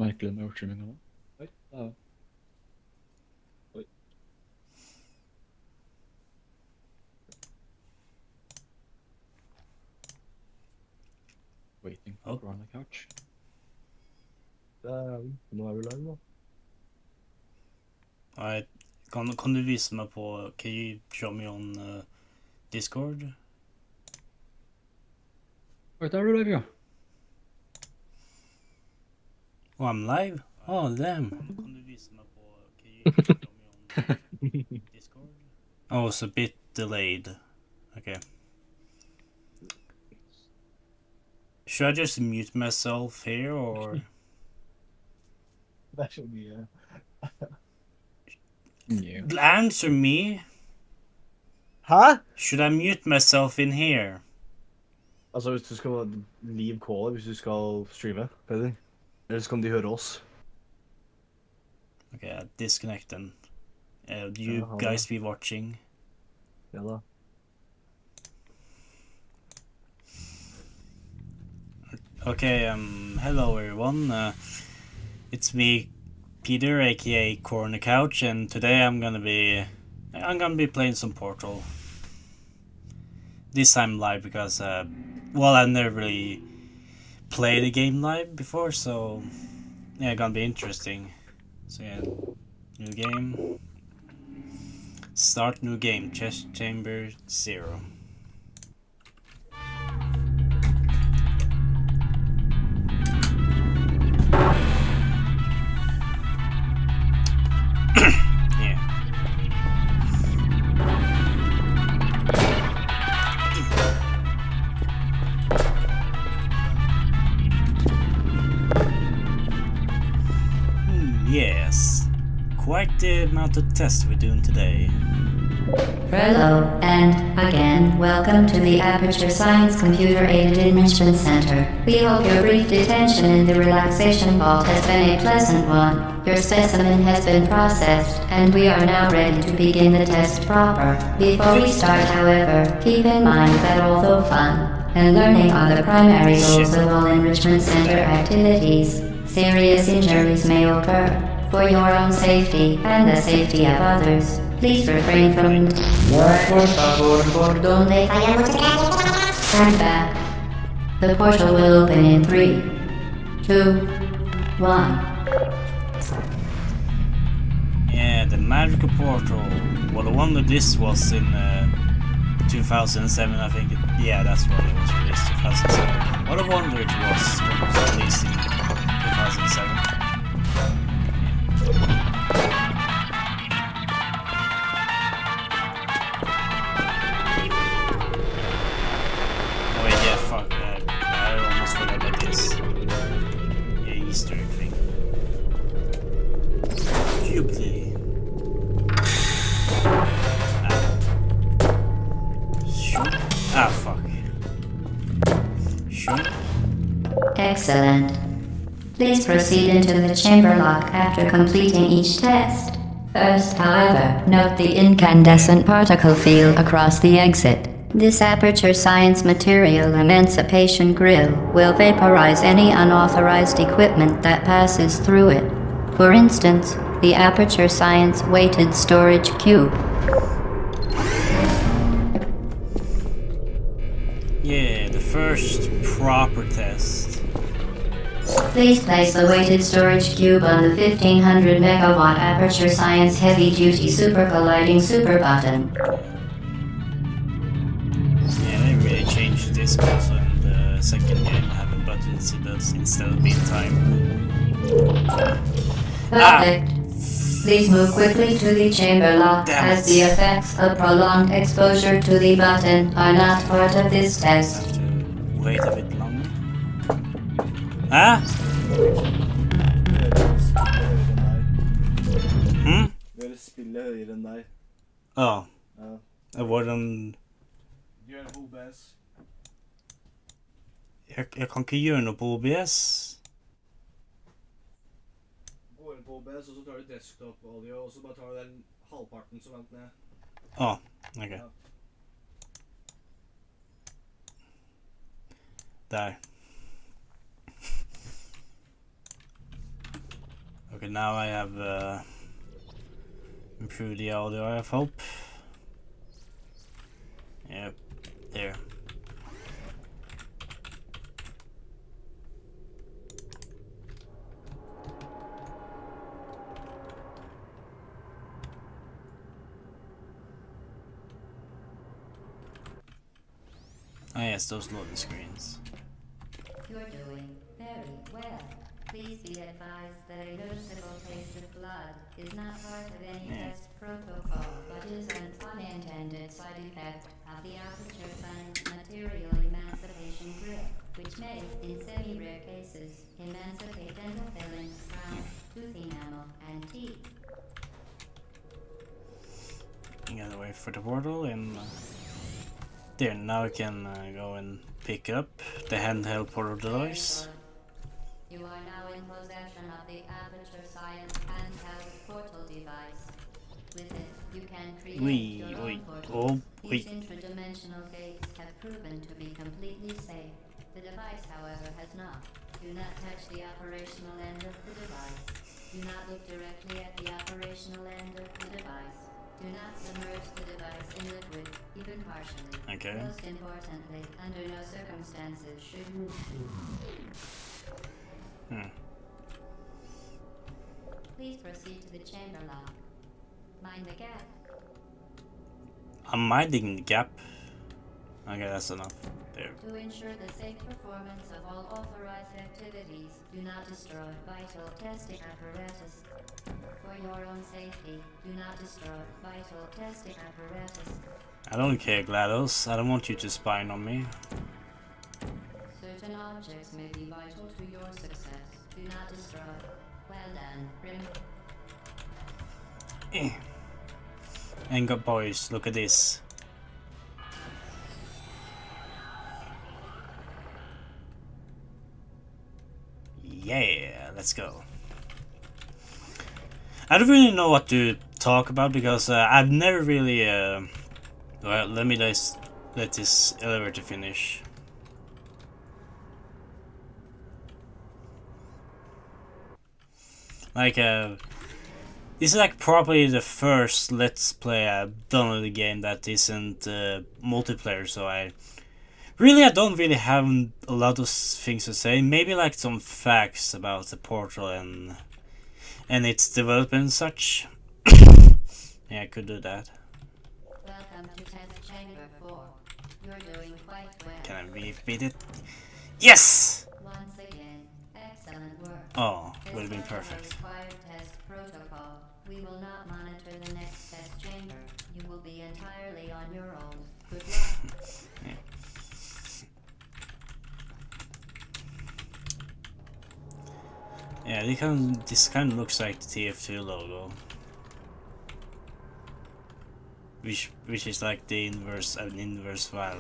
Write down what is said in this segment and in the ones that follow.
merkelig med overstrømminga nå. Oi, da. Oi. Waiting for on the couch. Nå er vi live, da. Alright, kan du vise meg på, can you show me on Discord? Oi, der er du live, ja. Oh, I'm live? Oh, damn. Kan du vise meg på, can you show me on Discord? Oh, it's a bit delayed. Okay. Should I just mute myself here, or? Det er så mye. Yeah. Answer me. Hæ? Should I mute myself in here? Altså, hvis du skal leave callet, hvis du skal streame, Peder. Eller så kan de høre oss. Okay, disconnect then. Do you guys be watching? Ja da. Okay, hello everyone. It's me, Peter, aka Corner Couch, and today I'm gonna be playing some Portal. This time live because, well, I've never really played a game live before, so yeah, it's gonna be interesting. So yeah, new game. Start new game, Chest Chamber 0. Yes, quite the amount of tests we're doing today. Hello, and again, welcome to the Aperture Science Computer Aided Enrichment Center. We hope your brief detention in the relaxation vault has been a pleasant one. Your specimen has been processed, and we are now ready to begin the test proper. Before we start, however, keep in mind that although fun and learning are the primary goals of all Enrichment Center activities, serious injuries may occur. For your own safety and the safety of others, please refrain from Stand back. The portal will open in 3, 2, 1. Yeah, the magical portal. Well, the one that this was in 2007, I think. Yeah, that's what it was released, 2007. What a wonder it was when it was released in 2007. Oh wait, yeah, fuck. I almost forgot about this. Yeah, Easter egg thing. Cubely. Ah, fuck. Shoot. Excellent. Please proceed into the chamber lock after completing each test. First, however, note the incandescent particle field across the exit. This Aperture Science Material Emancipation Grill will vaporize any unauthorized equipment that passes through it. For instance, the Aperture Science Weighted Storage Cube. Yeah, the first proper test. Please place the weighted storage cube on the 1500 megawatt Aperture Science Heavy Duty Super Colliding Super Button. Yeah, they really changed this also in the second game, having buttons instead of being timed. Perfect. Please move quickly to the chamber lock, Damn as it. the effects of prolonged exposure to the button are not part of this test. Have to wait a bit longer. Huh? Hmm? Gjør spillet høyere enn deg. Oh. Ja. Hvordan Gjør det på OBS. jeg kan ikke gjøre noe på OBS. Går inn på OBS, og så tar du desktop-audio, og så bare tar du den halvparten som venter ned. Oh, ok. Ja. Der. Okay, now I have improved the audio, I have hope. Yep, there. Ah yes, those loading screens. You're doing very well. Please be advised that a noticeable taste of blood is not part of any test protocol, but is an unintended side effect of the Aperture Science Material Emancipation Grip, which may, in semi-rare cases, emancipate dental fillings, crowns, tooth enamel, and teeth. You gotta wait for the portal and there, now I can go and pick up the handheld portal device. You are now in possession of the Aperture Science handheld portal device. With it, you can create your own portals. These intradimensional gates have proven to be completely safe. The device, however, has not. Do not touch the operational end of the device. Do not look directly at the operational end of the device. Do not submerge the device in liquid, even partially. Okay. Most importantly, under no circumstances should you... Please proceed to the chamber lock. Mind the gap. I'm minding the gap. Okay, that's enough. There. To ensure the safe performance of all authorized activities, do not destroy vital testing apparatus. For your own safety, do not destroy vital testing apparatus. I don't care, GLaDOS. I don't want you to spy on me. Certain objects may be vital to your success. Do not destroy. Well done, And good boys, look at this. Yeah, let's go. I don't really know what to talk about because I've never really. Well, let me just let this elevator finish. Like, this is like probably the first Let's Play I've done of the game that isn't multiplayer, so I don't really have a lot of things to say. Maybe like some facts about the portal and its development and such. Yeah, I could do that. Welcome to test chamber 4. You're doing quite well. Can I repeat it? Yes! Once again, excellent work. Oh, would have As been part of perfect. the required test protocol, we will not monitor the next test chamber. You will be entirely on your own. Good luck. Yeah, this kind of looks like the TF2 logo. Which is like the inverse file.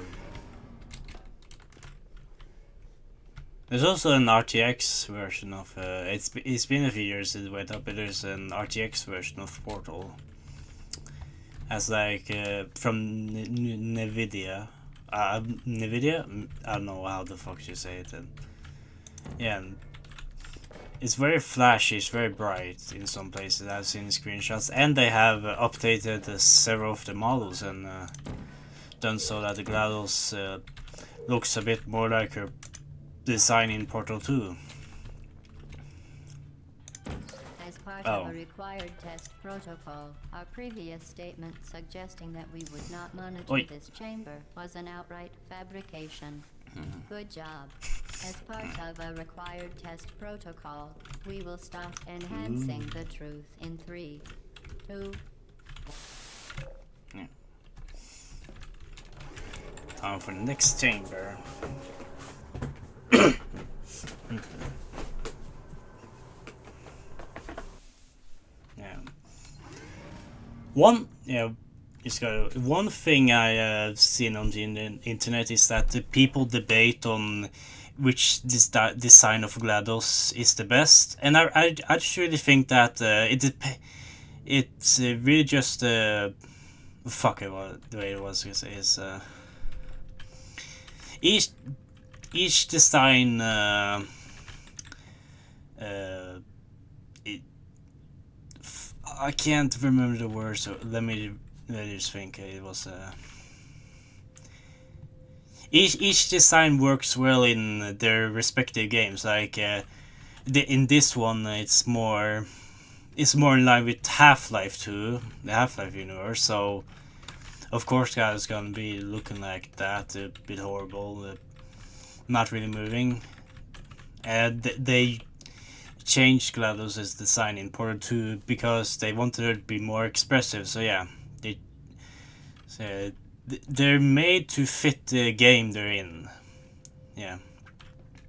There's also an RTX version of it's been a few years since it went up, but there's an RTX version of Portal. As like from Nvidia. Nvidia? I don't know how the fuck you say it. And yeah, and it's very flashy, it's very bright in some places. I've seen screenshots, and they have updated several of the models and done so that the GLaDOS looks a bit more like her design in Portal 2. As part of a required test protocol, our previous statement suggesting that we would not monitor this chamber was an outright fabrication. Good job. As part of a required test protocol, we will stop enhancing the truth in 3, 2... Yeah. Time for the next chamber. Yeah. One thing I have seen on the internet is that the people debate on which design of GLaDOS is the best, and I just really think that it's really just fuck it, the way it was gonna say is each design I can't remember the words, so let me just think. It was each design works well in their respective games. Like in this one, it's more in line with Half-Life 2, the Half-Life universe. So of course, guys, it's gonna be looking like that, a bit horrible, not really moving. And they changed GLaDOS' design in Portal 2 because they wanted it to be more expressive. So yeah, they're made to fit the game they're in. Yeah,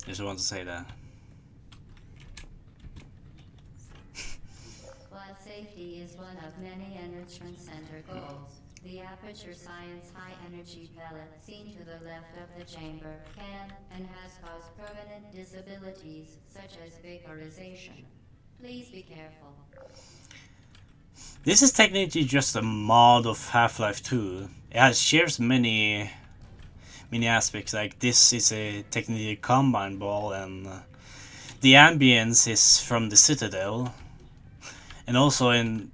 just want to say that. While safety is one of many Enrichment Center goals, the Aperture Science high-energy pellet seen to the left of the chamber can and has caused permanent disabilities such as vaporization. Please be careful. This is technically just a mod of Half-Life 2. It shares many aspects. Like this is a technically combine ball, and the ambience is from the Citadel, and also in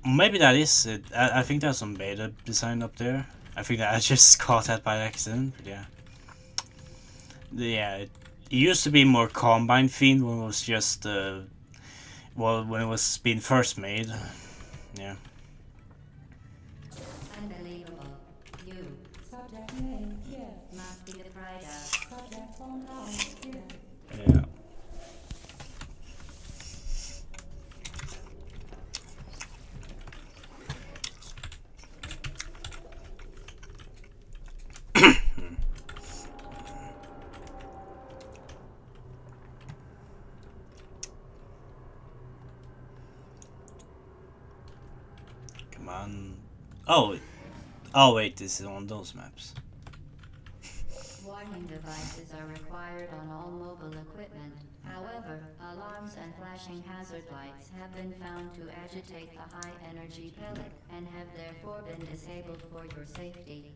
maybe that is it. I think there's some beta design up there. I think that I just caught that by accident. But yeah, it used to be more combine themed when it was just well, when it was being first made. Yeah. Unbelievable. You. Subject name here. Must be the pride of. Subject phone line here. Yeah. Come on. Oh wait, this is on those maps. Warning devices are required on all mobile equipment. However, alarms and flashing hazard lights have been found to agitate the high-energy pellet and have therefore been disabled for your safety.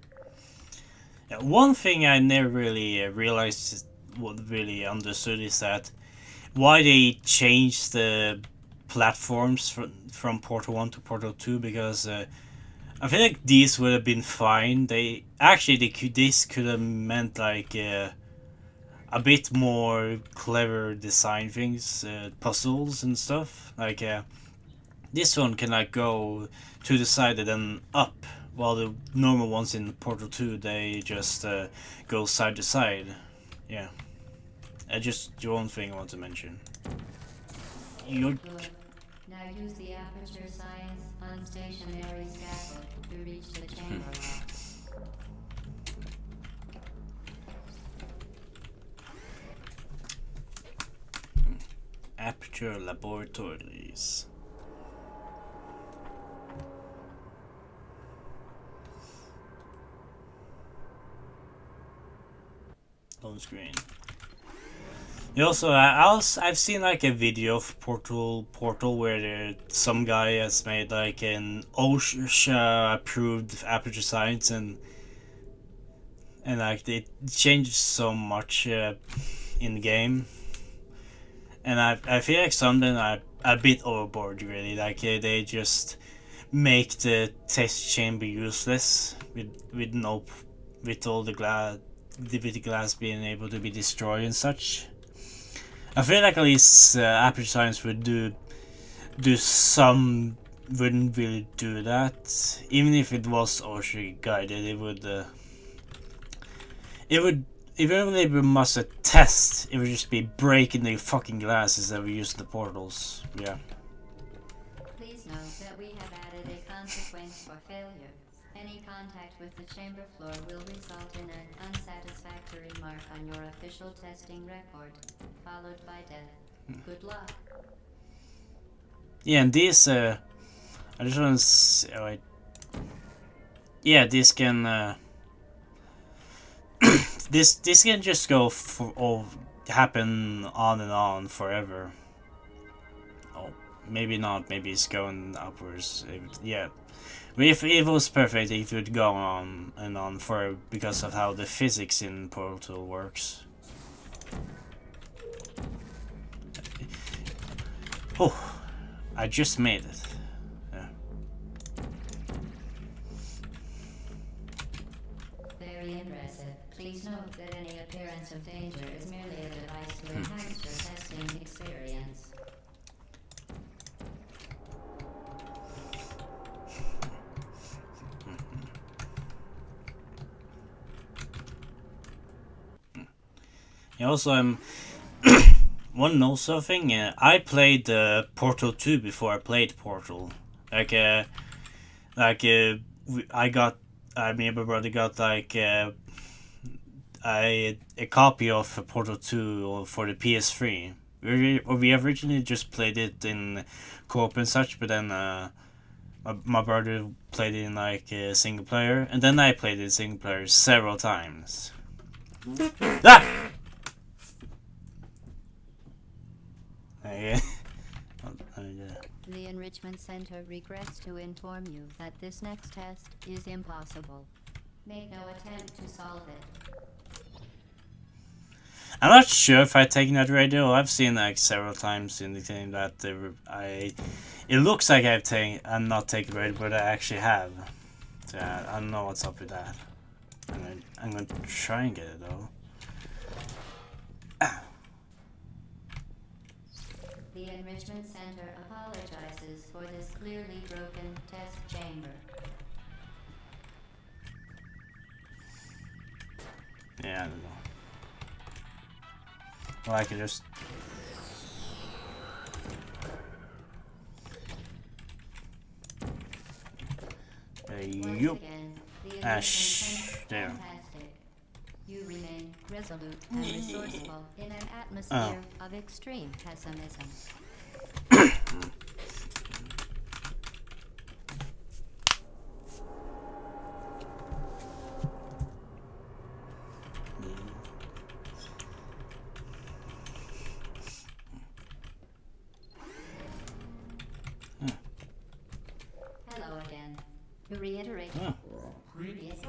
Yeah, one thing I never really realized, what really understood, is that why they changed the platforms from Portal 1 to Portal 2, because I feel like these would have been fine. This could have meant like a bit more clever design things, puzzles and stuff. Like this one can like go to the side and then up, while the normal ones in Portal 2 they just go side to side. Yeah, just one thing I want to mention. You're Good. Now use the Aperture Science unstationary scaffold to reach the chamber lock. Aperture Laboratories. Home screen. You also, I've seen like a video of Portal where some guy has made like an OSHA approved Aperture Science, and like it changes so much in the game, and I feel like something a bit overboard really. Like they just make the test chamber useless with all the glass. With the glass being able to be destroyed and such. I feel like at least Aperture Science would do some, wouldn't really do that. Even if it was OSHA guided, even if we must test, it would just be breaking the fucking glasses that we use in the portals. Yeah. Please note that we have added a consequence for failure. Any contact with the chamber floor will result in an unsatisfactory mark on your official testing record, followed by death. Good luck. Yeah, and this I just want to say, oh, wait. Yeah, this can this can just go happen on and on forever. Oh, maybe not. Maybe it's going upwards. Yeah. But if it was perfect, it would go on and on for because of how the physics in Portal works. Oh, I just made it. Yeah. Very impressive. Please note that any appearance of danger is merely a device to enhance your testing experience. Yeah, also, one also thing, I played Portal 2 before I played Portal. I got, me and my brother got like a copy of Portal 2 for the PS3. We originally just played it in co-op and such, but then my brother played it in like single player, and then I played it in single player several times. Ah! Yeah. The Enrichment Center regrets to inform you that this next test is impossible. Make no attempt to solve it. I'm not sure if I've taken that radio. I've seen like several times in the game that it looks like I'm not taking radio, but I actually have. So I don't know what's up with that. I'm gonna try and get it though. The Enrichment Center apologizes for this clearly broken test chamber. Yeah, I don't know. Well, I could just... Once Yup. again, the Ah, Enrichment Center there. fantastic. You remain resolute and resourceful in an atmosphere of extreme pessimism. Hello again. To reiterate, Oh. previous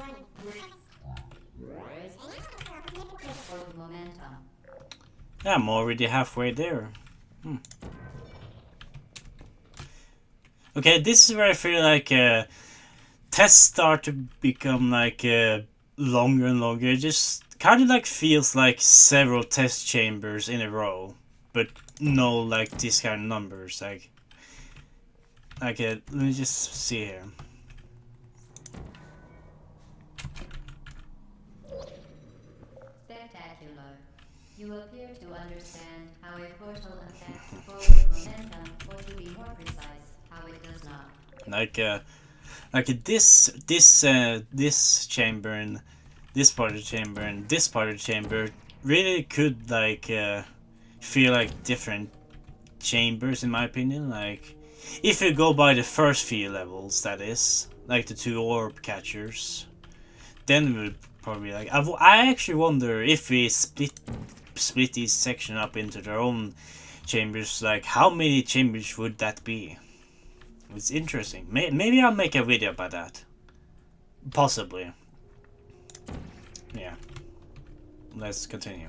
momentum. Yeah, I'm already halfway there. Okay, this is where I feel like tests start to become like longer and longer. It just kind of like feels like several test chambers in a row, but no like this kind of numbers. Like let me just see here. Spectacular. You appear to understand how a portal affects forward momentum, or to be more precise, how it does not. Like this chamber and this part of the chamber and this part of the chamber really could like feel like different chambers in my opinion. Like if you go by the first few levels, that is like the two orb catchers, then we would probably like I actually wonder if we split these sections up into their own chambers, like how many chambers would that be? It's interesting. Maybe I'll make a video about that. Possibly. Yeah. Let's continue.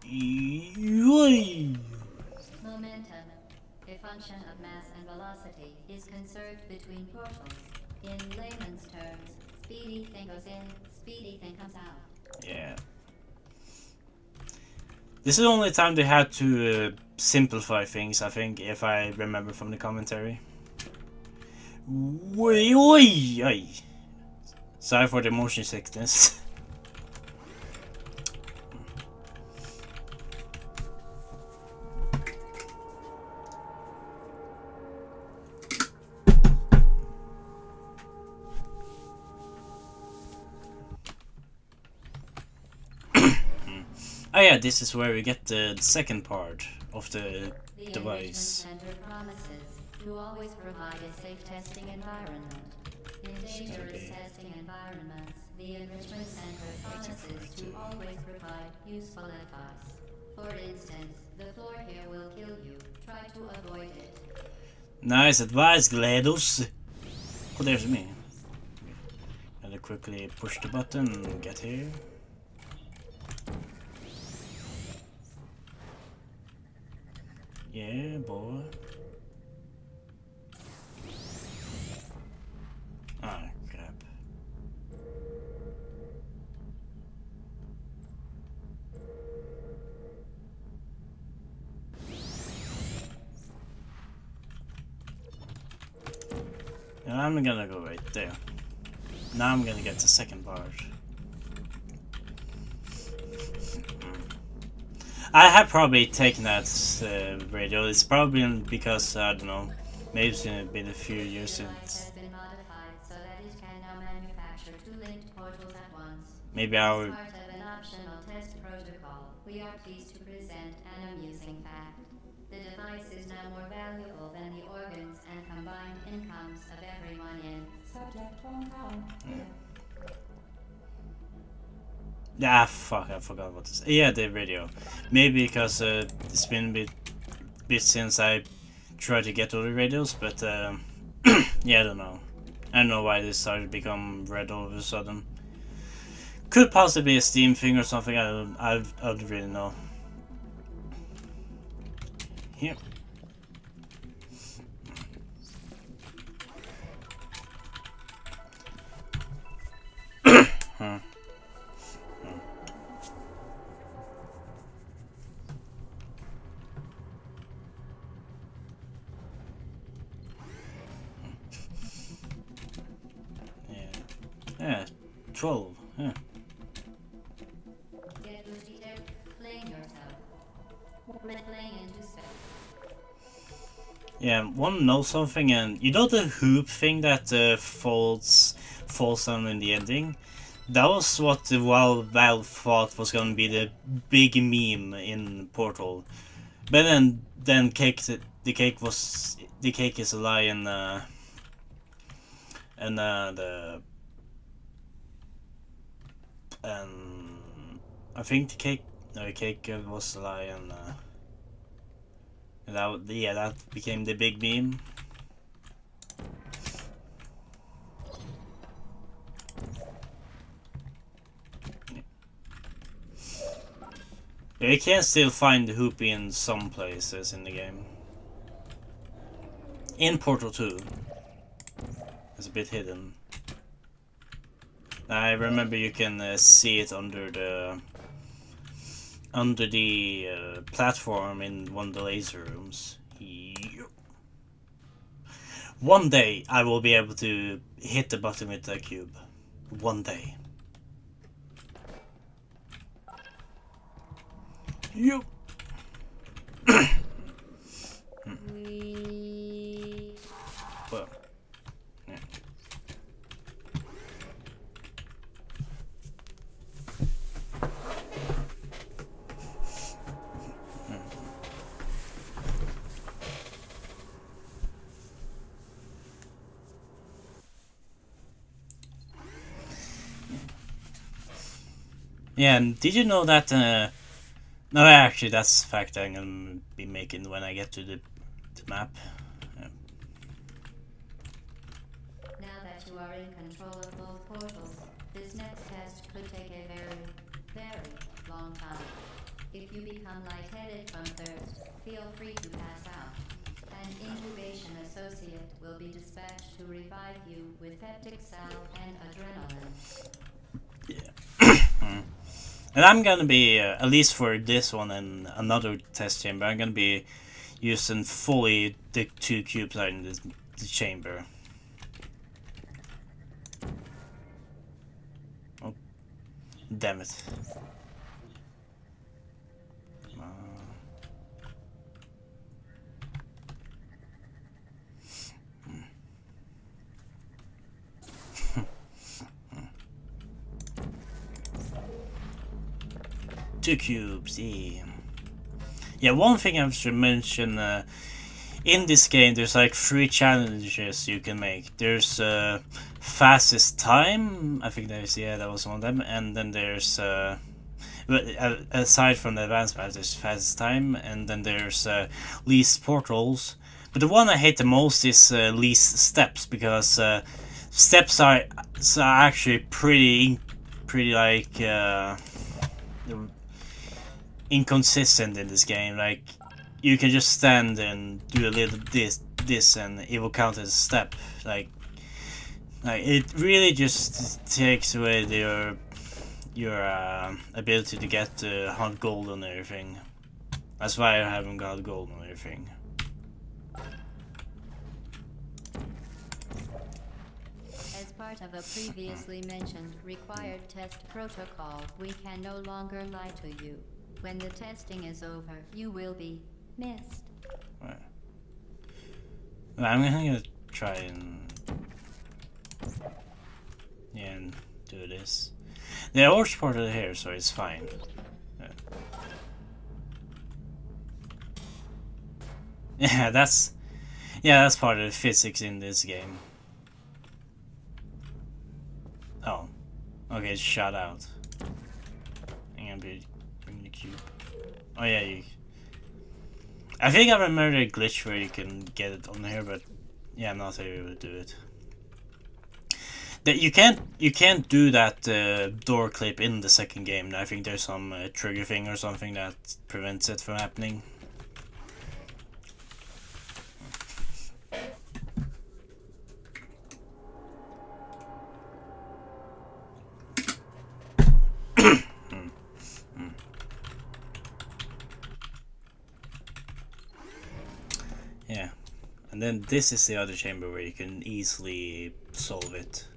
Yoy! Momentum, a function of mass and velocity, is conserved between portals. In layman's terms, speedy thing goes in, speedy thing comes out. Yeah. This is the only time they had to simplify things, I think, if I remember from the commentary. Oi, oi, oi. Sorry for the motion sickness. Oh yeah, this is where we get the second part of the The device. Enrichment Center promises to always provide a safe testing environment. In dangerous testing environments, the Enrichment Center promises to always provide useful advice. For instance, the floor here will kill you. Try to avoid it. Nice advice, GLaDOS. Oh, there's me. Gotta quickly push the button and get here. Yeah, boy. Ah, crap. And I'm gonna go right there. Now I'm gonna get the second part. I have probably taken that radio. It's probably because, I don't know, maybe it's been a few years The device since. has been modified so that it can now manufacture 2 linked portals at once. Maybe As our. part of an optional test protocol, we are pleased to present an amusing fact. The device is now more valuable than the organs and combined incomes of everyone in. Subject phone call. Here. Ah, fuck, I forgot what to say. Yeah, the radio. Maybe because it's been a bit since I tried to get all the radios, but yeah, I don't know. I don't know why this started to become red all of a sudden. Could possibly be a Steam thing or something. I don't really know. Here. Huh. Yeah, 12. Yeah. Get Lucy there, playing yourself. Playing into space. Yeah, want to know something? And you know the hoop thing that falls down in the ending? That was what the Valve thought was gonna be the big meme in Portal. But then the cake is a lie, and I think the cake was a lie, and that became the big meme. But you can still find the hoop in some places in the game. In Portal 2. It's a bit hidden. I remember you can see it under the platform in one of the laser rooms. One day I will be able to hit the button with the cube. One day. You. Well, yeah. Yeah, and did you know that no, actually, that's a fact I'm gonna be making when I get to the map. Yeah. Now that you are in control of both portals, this next test could take a very, very long time. If you become lightheaded from thirst, feel free to pass out. An incubation associate will be dispatched to revive you with peptic salve and adrenaline. And I'm gonna be, at least for this one and another test chamber, I'm gonna be using fully the 2 cubes out in the chamber. Oh, damn it. 2 cubes, yeah. Yeah, one thing I should mention, in this game there's like 3 challenges you can make. There's fastest time, I think that was one of them, and then there's but aside from the advanced match, there's fastest time, and then there's least portals. But the one I hate the most is least steps, because steps are actually pretty like inconsistent in this game. Like, you can just stand and do a little this and it will count as a step. Like it really just takes away your ability to get hunt gold on everything. That's why I haven't got gold on everything. As part of a previously mentioned required test protocol, we can no longer lie to you. When the testing is over, you will be missed. Right. Well, I'm gonna try and do this. The horse part of here, so it's fine. Yeah, that's part of the physics in this game. Oh, okay, it's shot out. I'm gonna bring the cube. Oh yeah, I think I remember a glitch where you can get it on here, but yeah, I'm not able to do it. That you can't do that door clip in the second game. I think there's some trigger thing or something that prevents it from happening. Yeah, and then this is the other chamber where you can easily solve it.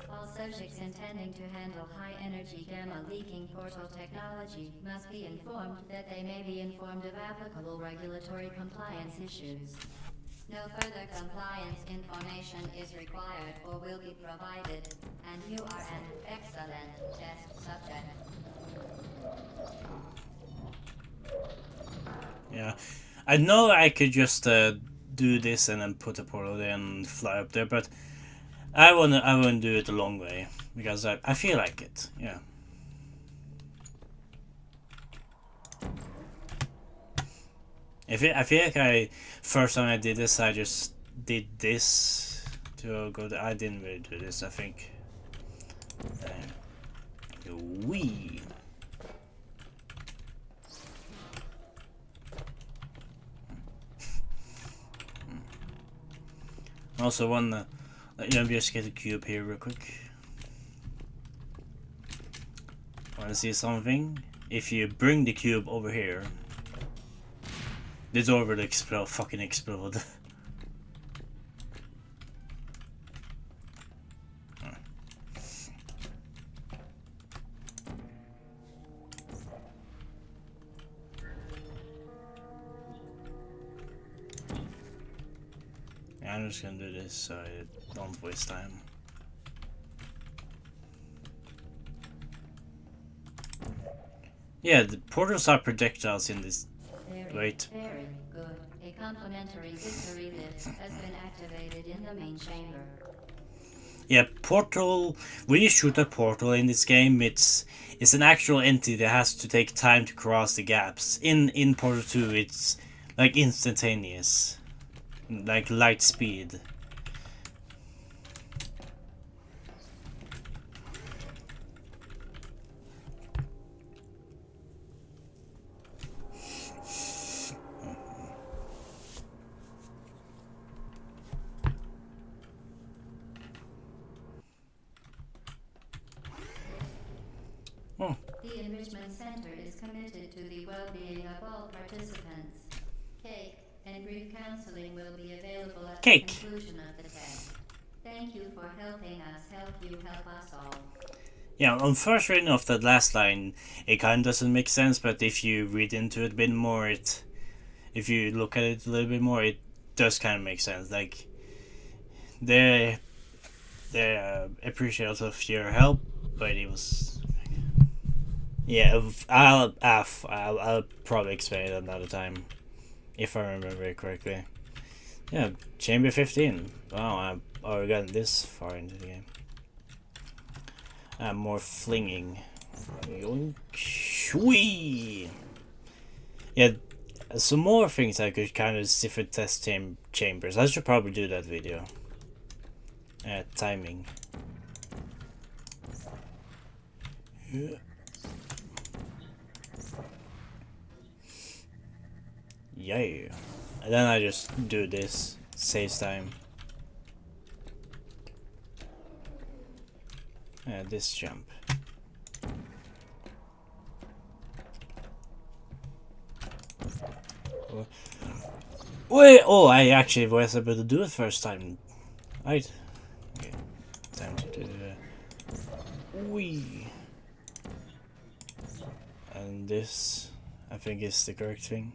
All subjects intending to handle high-energy gamma-leaking portal technology must be informed that they may be informed of applicable regulatory compliance issues. No further compliance information is required or will be provided, and you are an excellent test subject. Yeah, I know I could just do this and then put a portal there and fly up there, but I wanna do it the long way because I feel like it. Yeah. I feel like first time I did this, I just did this to go. I didn't really do this. I think. Wee. Also, let me just get a cube here real quick. Want to see something? If you bring the cube over here, the door will fucking explode. Yeah, I'm just gonna do this so I don't waste time. Yeah, the portals are projectiles in this. Wait. Very good. A complimentary victory lift has been activated in the main chamber. Yeah, portal. When you shoot a portal in this game, it's an actual entity that has to take time to cross the gaps. In Portal 2, it's like instantaneous, like light speed. The Enrichment Center is committed to the well-being of all participants. Cake and brief counseling will be available at the conclusion of the test. Thank you for helping us help you help us all. Yeah, on first reading of that last line, it kind of doesn't make sense, but if you read into it a bit more, if you look at it a little bit more, it does kind of make sense. Like, they appreciate of your help, but it was... Yeah, I'll probably explain it another time, if I remember it correctly. Yeah, Chamber 15. Wow, I've already gotten this far into the game. More flinging. Yoink. Yeah, some more things I could kind of different test chambers. I should probably do that video. Timing. Yeah. And then I just do this. Saves time. Yeah, this jump. Wait, oh, I actually was able to do it first time. Right. Okay. Time to do the... Wee. And this, I think, is the correct thing.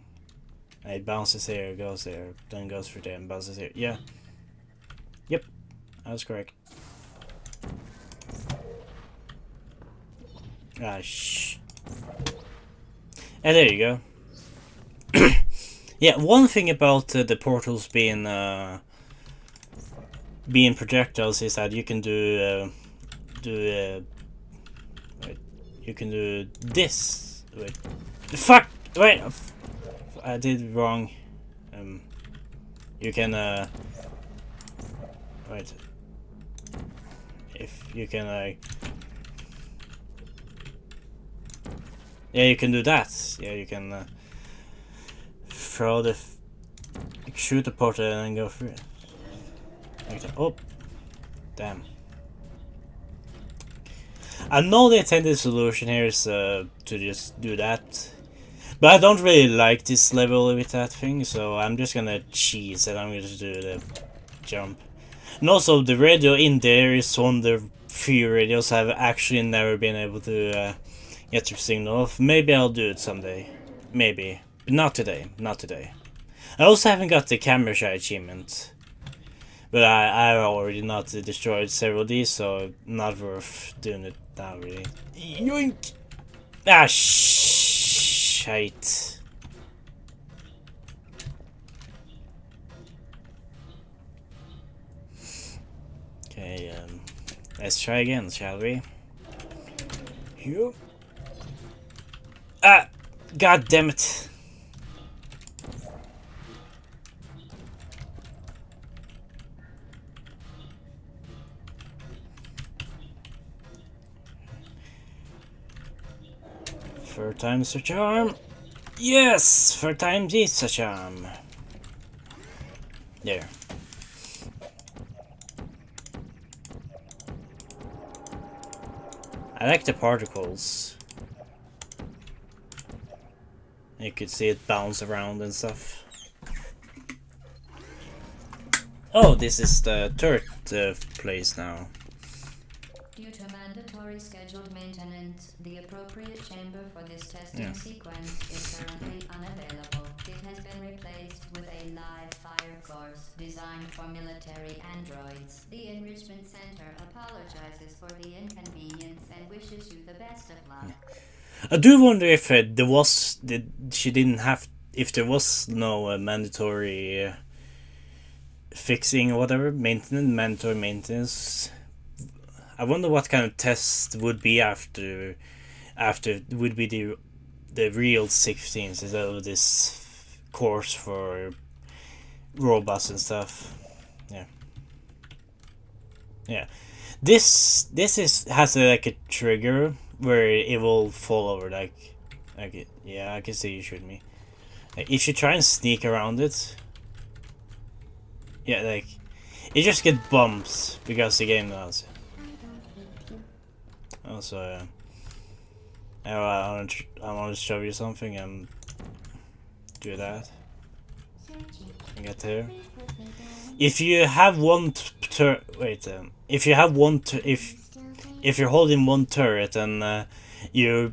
It bounces here, goes there, then goes through there and bounces here. Yeah. Yep. That was correct. Ah, shh. And there you go. Yeah, one thing about the portals being projectiles is that you can wait, you can do this. Wait, fuck! Wait, I did wrong. You can wait. If you can yeah, you can do that. Yeah, you can throw the shoot the portal and then go through it. Like that. Oh, damn. I know the intended solution here is to just do that, but I don't really like this level with that thing, so I'm just gonna cheese and I'm gonna just do the jump. And also the radio in there is one of the few radios I've actually never been able to get the signal off. Maybe I'll do it someday. Maybe. But not today. Not today. I also haven't got the camera shy achievement. But I already not destroyed several of these, so not worth doing it now really. Yoink! Ah, shite. Okay, let's try again, shall we? Here. Ah! God damn it! Third time's a charm. Yes! Third time's is a charm. There. I like the particles. You could see it bounce around and stuff. Oh, this is the turret place now. Due to mandatory scheduled maintenance, the appropriate chamber for this testing sequence is currently unavailable. It has been replaced with a live fire course designed for military androids. The Enrichment Center apologizes for the inconvenience and wishes you the best of luck. I do wonder if there was no mandatory fixing or whatever, mandatory maintenance. I wonder what kind of test would be after would be the real 16s instead of this course for robots and stuff. Yeah. This has like a trigger where it will fall over like it. Yeah, I can see you shoot me. If you try and sneak around it, yeah, like it just get bumps because the game does. Also, I want to show you something and do that. And get there. If you have one if you have one if you're holding one turret and you're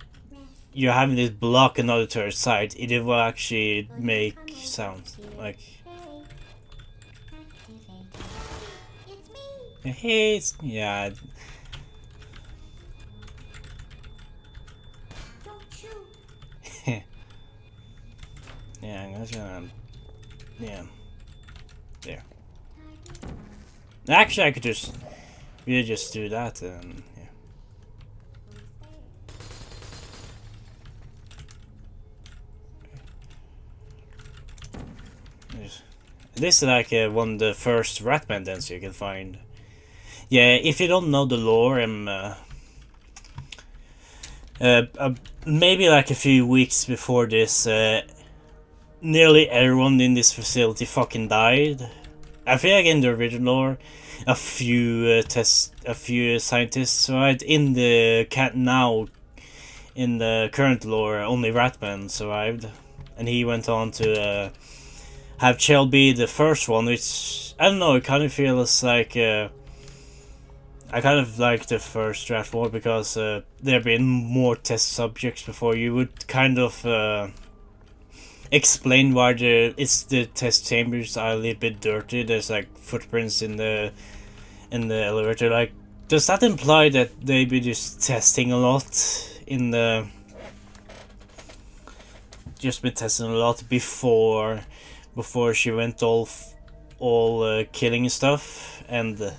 having this block another turret side, it will actually make sounds like. Hey, it's, yeah. Yeah, I'm gonna, yeah, there. Actually, I could just really just do that and yeah. This is like one of the first Ratman dance you can find. Yeah, if you don't know the lore, maybe like a few weeks before this, nearly everyone in this facility fucking died. I feel like in the original lore, a few scientists survived. In the in the current lore, only Ratman survived, and he went on to have Chell be the first one, which I don't know. It kind of feels like I kind of like the first Rat War because there have been more test subjects before. You would kind of explain why the test chambers are a little bit dirty. There's like footprints in the elevator. Like, does that imply that they be just testing a lot in the just been testing a lot before she went all killing stuff and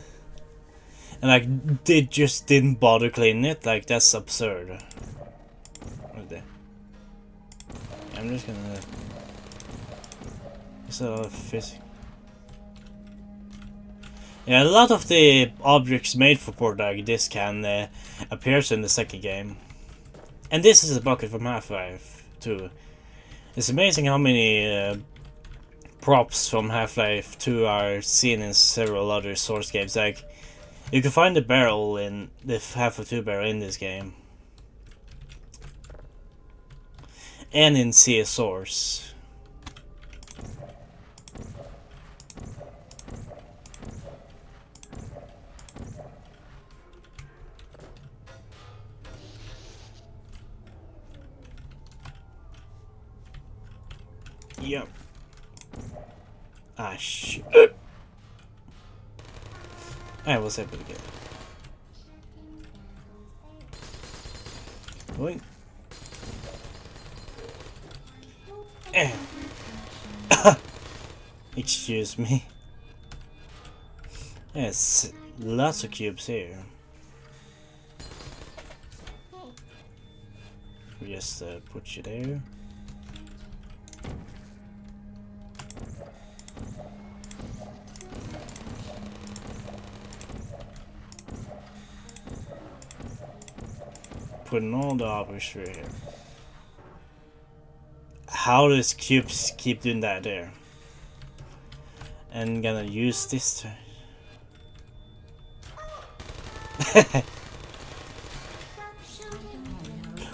like they just didn't bother cleaning it? Like, that's absurd. Okay. I'm just gonna. There's a lot of physics. Yeah, a lot of the objects made for Portag this can appears in the second game, and this is a bucket from Half-Life 2. It's amazing how many props from Half-Life 2 are seen in several other Source games. Like, you can find the barrel in the Half-Life 2 barrel in this game, and in CS Source. Yep. Ah, shit. I was able to get it. Wait. Excuse me. Yes, lots of cubes here. We just put you there. Putting all the objects through here. How does cubes keep doing that there? And gonna use this to...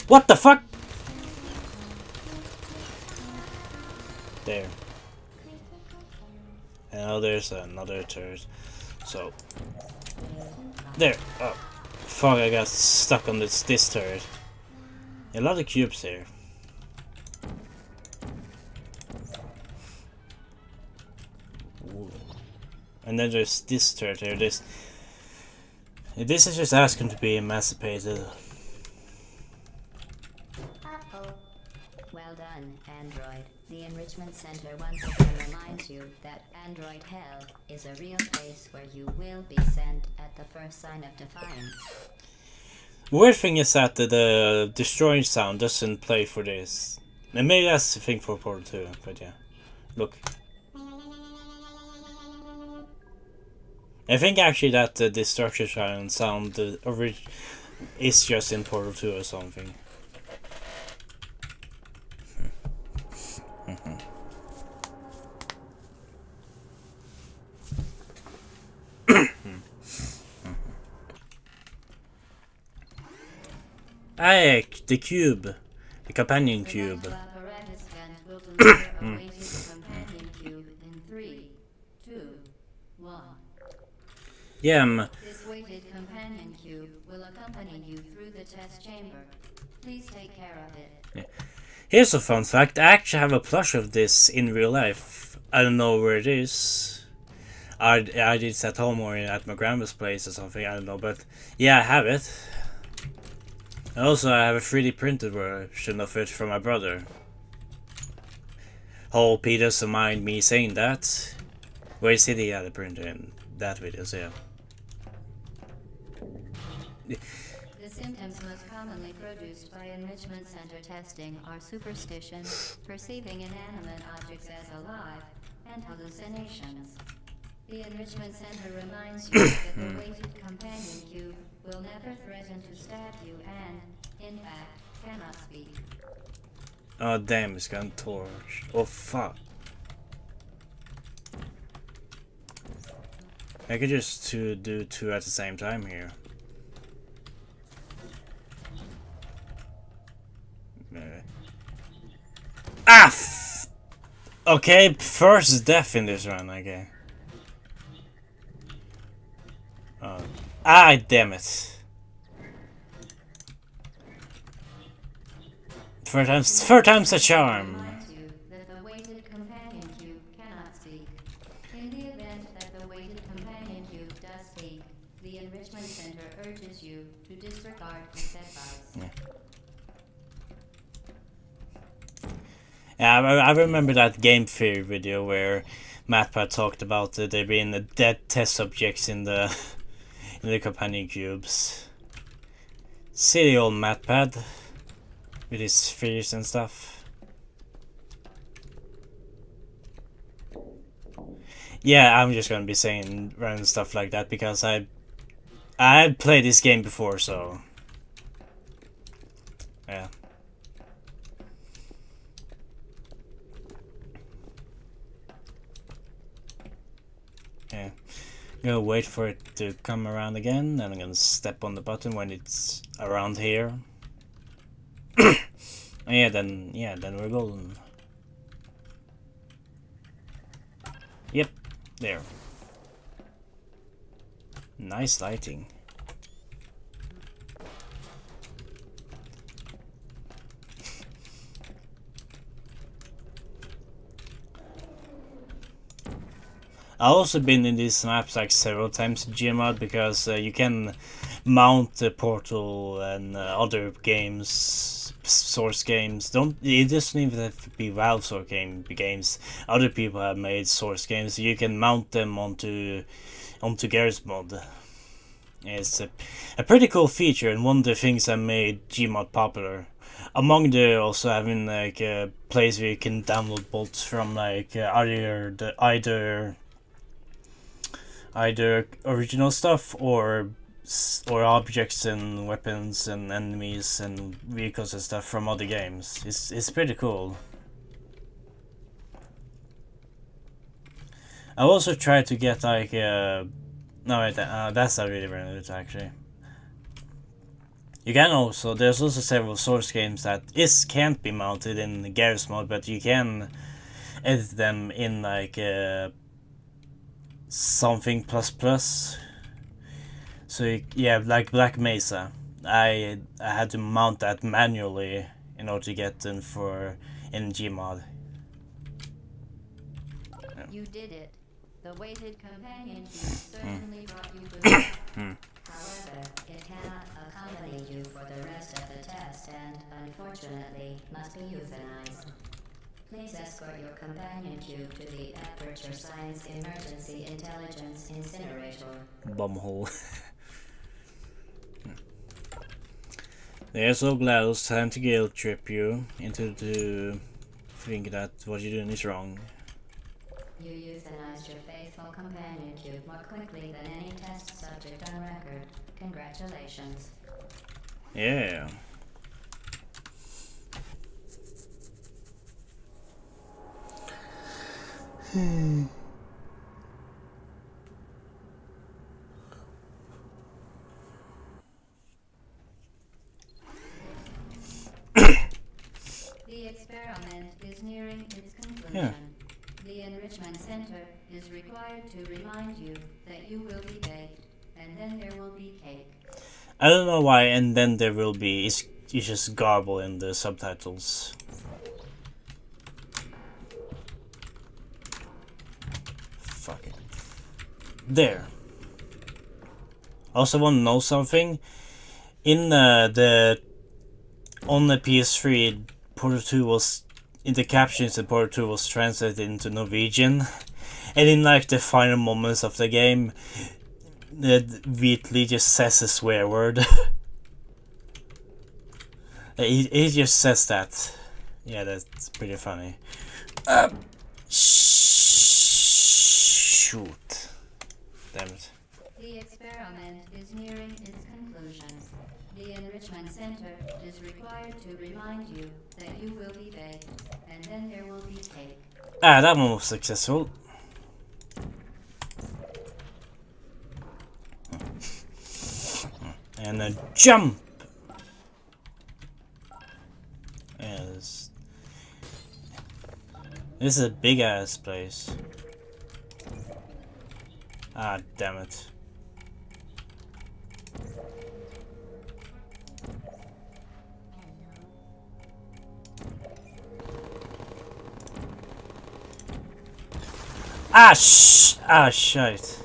What the fuck? There. And now there's another turret. So there. Oh. Fuck, I got stuck on this turret. A lot of cubes here. Ooh. And then there's this turret here. This is just asking to be emancipated. Well done, Android. The Enrichment Center once again reminds you that Android Hell is a real place where you will be sent at the first sign of defiance. Weird thing is that the destroying sound doesn't play for this. And maybe that's the thing for Portal 2, but yeah. Look. I think actually that the destruction sound is just in Portal 2 or something. Hey, the cube. The companion cube. The apparatus vent will deliver a weighted companion cube in 3, 2, 1. Yeah, This weighted companion cube will accompany you through the test chamber. Please take care of it. yeah. Here's a fun fact. I actually have a plush of this in real life. I don't know where it is. I did it at home or at my grandma's place or something. I don't know, but yeah, I have it. And also, I have a 3D printed version of it from my brother. Hope he doesn't mind me saying that. Where is he had a printer in that video, so yeah. The symptoms most commonly produced by Enrichment Center testing are superstition, perceiving inanimate objects as alive, and hallucinations. The Enrichment Center reminds you that the weighted companion cube will never threaten to stab you and, in fact, cannot speak. Oh damn, it's gone torch. Oh fuck. I could just do two at the same time here. Ah! Okay, first death in this run, okay. Oh. Ah, damn it. Third time's a charm. Reminds you that the weighted companion cube cannot speak. In the event that the weighted companion cube does speak, the Enrichment Center urges you to disregard its advice. Yeah, I remember that game theory video where MatPat talked about there being dead test subjects in the in the companion cubes. Silly old MatPat with his fears and stuff. Yeah, I'm just gonna be saying random stuff like that because I played this game before, so yeah. Yeah, I'm gonna wait for it to come around again, and I'm gonna step on the button when it's around here. Then we're golden. Yep, there. Nice lighting. I've also been in these maps like several times in Gmod because you can mount the Portal and other games, source games. It doesn't even have to be Valve source games. Other people have made source games. So you can mount them onto Garry's Mod. It's a pretty cool feature and one of the things that made Gmod popular. Among the also having like a place where you can download bolts from like either original stuff or objects and weapons and enemies and vehicles and stuff from other games. It's pretty cool. I also tried to get like no wait, that's not really very good actually. You can also, there's also several source games that can't be mounted in Garry's Mod, but you can edit them in like something plus. So yeah, like Black Mesa, I had to mount that manually in order to get them in Gmod. Yeah. You did it. The weighted companion cube certainly brought you good luck. However, it cannot accompany you for the rest of the test and, unfortunately, must be euthanized. Please escort your companion cube to the Aperture Science Emergency Intelligence Incinerator. Bumhole. They're so glad it was time to guilt trip you into thinking that what you're doing is wrong. You euthanized your faithful companion cube more quickly than any test subject on record. Congratulations. Yeah. The experiment is nearing its conclusion. Yeah. The Enrichment Center is required to remind you that you will be baked, and then there will be cake. I don't know why, and then there will be. It's just garble in the subtitles. Fuck it. There. I also want to know something. In on the PS3, Portal 2 was in the captions. The Portal 2 was translated into Norwegian, and in like the final moments of the game, Wheatley just says a swear word. he just says that. Yeah, that's pretty funny. Shoot. Damn it. The experiment is nearing its conclusion. The Enrichment Center is required to remind you that you will be fed, and then there will be cake. Ah, that one was successful. And a jump! Yes. This is a big ass place. Ah, damn it. Ah, shit.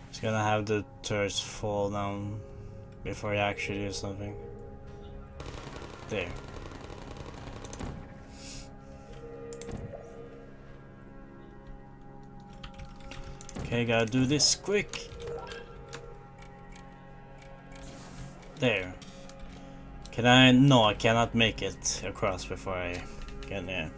Just gonna have the turrets fall down before I actually do something. There. Okay, gotta do this quick. There. Can I? No, I cannot make it across before I get there.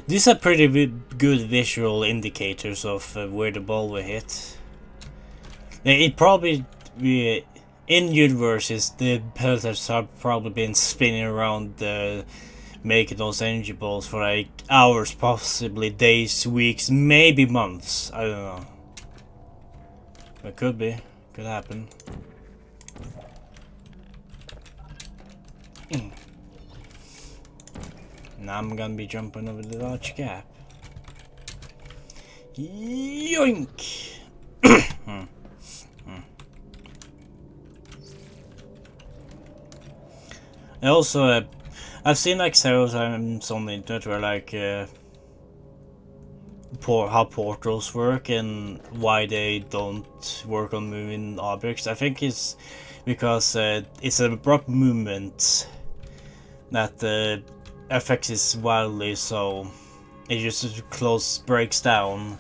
These are pretty good visual indicators of where the ball will hit. It probably in universes the pellets have probably been spinning around making those energy balls for like hours, possibly days, weeks, maybe months. I don't know. It could be. Could happen. Now I'm gonna be jumping over the large gap. Yoink! I also, I've seen like several times on the internet where like how portals work and why they don't work on moving objects. I think it's because it's an abrupt movement that affects it wildly, so it just breaks down.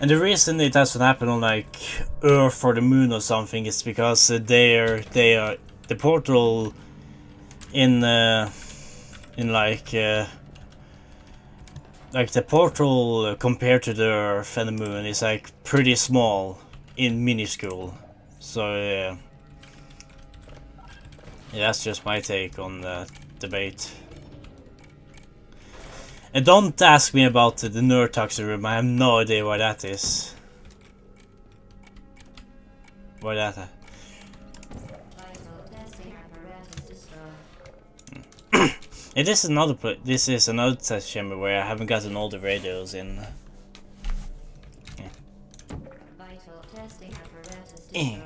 And the reason it doesn't happen on like Earth or the Moon or something is because the portal in like the portal compared to the Earth and the Moon is like pretty small, minuscule. So yeah, that's just my take on the debate. And don't ask me about the Neurotoxin room. I have no idea why that is. Why that? It is another this is another test chamber where I haven't gotten all the radios in. Yeah. Vital testing apparatus destroyed.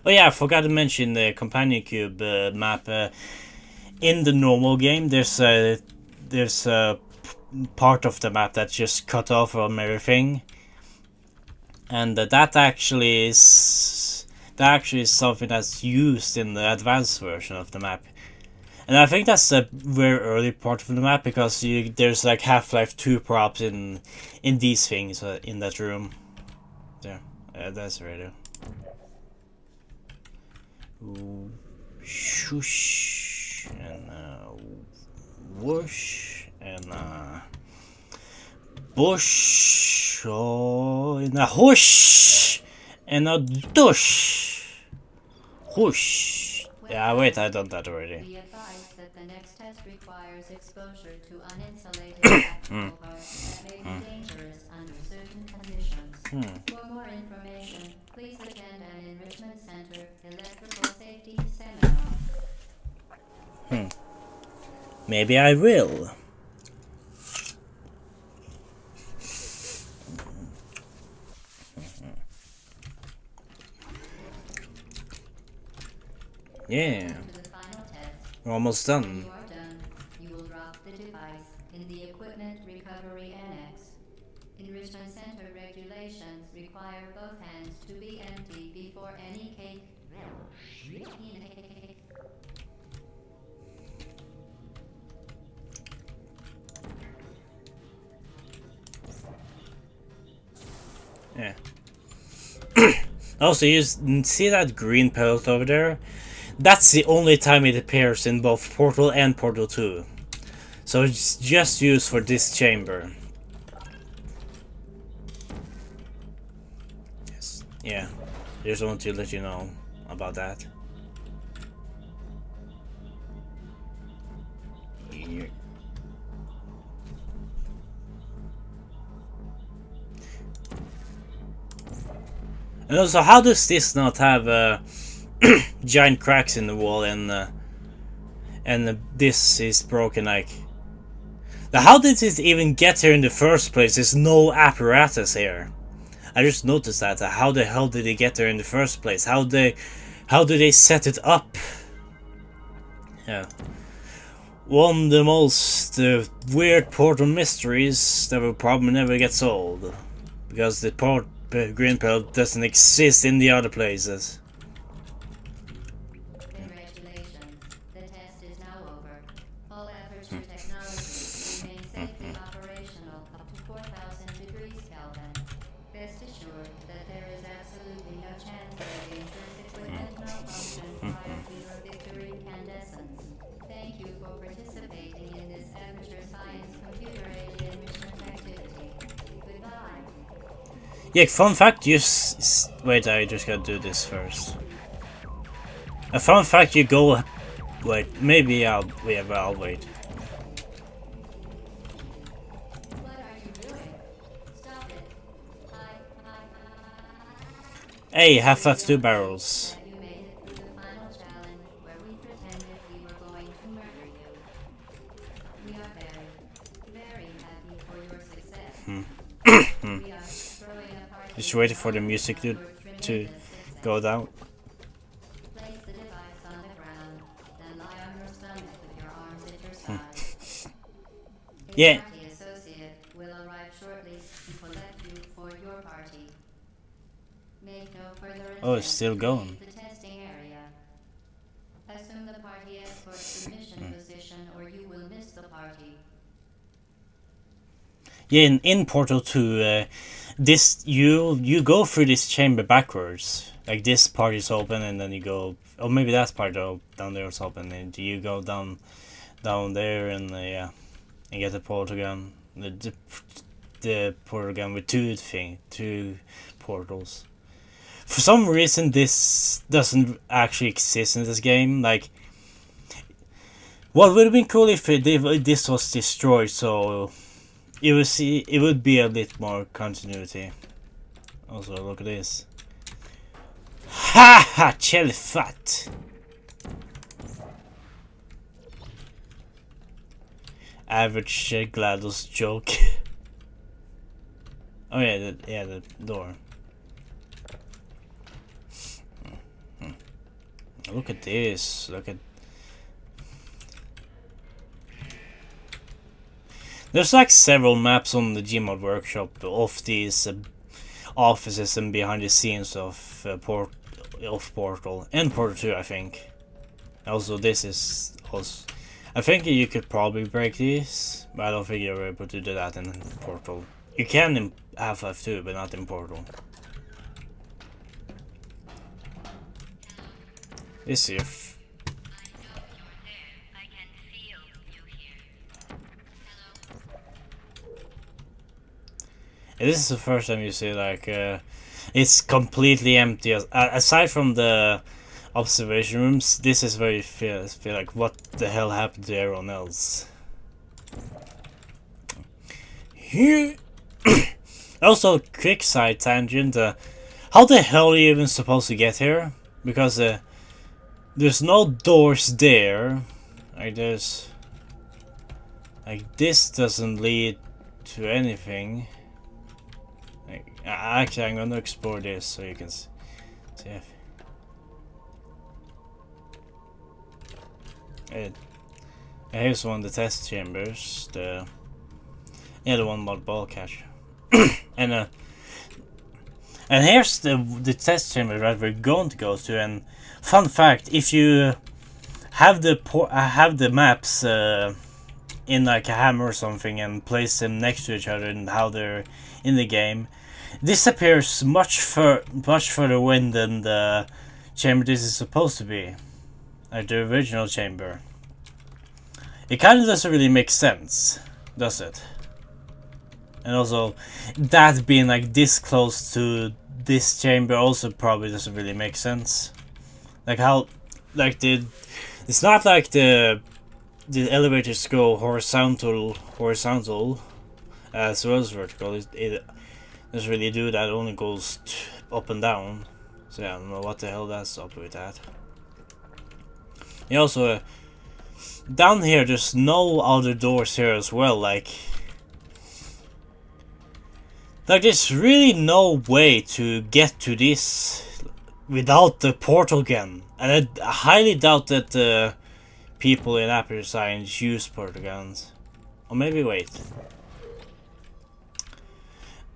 Oh yeah, I forgot to mention the Companion Cube map. In the normal game, there's a part of the map that's just cut off from everything, and that actually is something that's used in the advanced version of the map. And I think that's a very early part of the map because there's like Half-Life 2 props in these things in that room. There, that's the radio. Ooh, shush. And whoosh, and bush, oh, and a whoosh, and a douche, whoosh. Yeah, wait, I done that already. Be advised that the next test requires exposure to uninsulated electrical parts that may be dangerous under certain conditions. For more information, please attend an Enrichment Center Electrical Safety Seminar. Maybe I will. Yeah. To the final test. We're almost When done. you are done, you will drop the device in the Equipment Recovery Annex. Enrichment Center regulations require both hands to be empty before any cake. Yeah. Also, see that green pellet over there? That's the only time it appears in both Portal and Portal 2. So it's just used for this chamber. Yes. Yeah. Just want to let you know about that. Yeah. And also, how does this not have giant cracks in the wall and this is broken? Like, how did it even get here in the first place? There's no apparatus here. I just noticed that. How the hell did it get there in the first place? How do they set it up? Yeah. One of the most weird Portal mysteries that will probably never get solved, because the green pellet doesn't exist in the other places. Congratulations. The test is now over. All Aperture technologies remain safely operational up to 4,000 degrees Kelvin. Rest assured that there is absolutely no chance of a dangerous equipment malfunction prior to your victory incandescence. Thank you for participating in this Aperture Science computer-aided enrichment activity. Goodbye. Yeah, fun fact, wait, I just gotta do this first. A fun fact, you go... Wait, maybe I'll wait. What are you doing? Stop it. Hey, half-F2 barrels. You made it through the final challenge where we pretended we were going to murder you. We are very, very happy for your success. We are throwing a party. Just waiting for the music to go down. Place the device on the ground, then lie on your stomach with your arms at your sides. A Yeah. party associate will arrive shortly to collect you for your party. Make no further Oh, it's attempt still to going. leave the testing area. Assume the party escorts the mission position or you will miss the party. Yeah, in Portal 2, this you go through this chamber backwards. Like, this part is open and then you go... Or maybe that part down there is open and you go down there and yeah, and get the portal gun. The portal gun with two portals. For some reason, this doesn't actually exist in this game. Like, what would have been cool if this was destroyed, so it would be a bit more continuity. Also, look at this. Ha ha! Chelfat! Average GLaDOS joke. Oh yeah, the door. Look at this. Look at. There's like several maps on the Gmod workshop of these offices and behind the scenes of Portal and Portal 2, I think. Also, this is also. I think you could probably break these, but I don't think you're able to do that in Portal. You can in Half-Life 2, but not in Portal. This here. And this is the first time you see like it's completely empty. Aside from the observation rooms, this is where you feel like what the hell happened to everyone else. Here. Also, quick side tangent. How the hell are you even supposed to get here? Because there's no doors there. Like this doesn't lead to anything. Like, actually, I'm gonna explore this so you can see if. Here's one of the test chambers. The one about ball catcher. and here's the test chamber that we're going to go to. And fun fact: if you have the maps in like a hammer or something and place them next to each other and how they're in the game, this appears much further away than the chamber this is supposed to be, like the original chamber. It kind of doesn't really make sense, does it? And also, that being like this close to this chamber also probably doesn't really make sense. Like how, like it's not like the elevators go horizontal as well as vertical. It doesn't really do that. It only goes up and down. So yeah, I don't know what the hell that's up with that. Yeah, also down here there's no other doors here as well. Like there's really no way to get to this without the portal gun, and I highly doubt that people in Aperture Science use portal guns. Or maybe wait.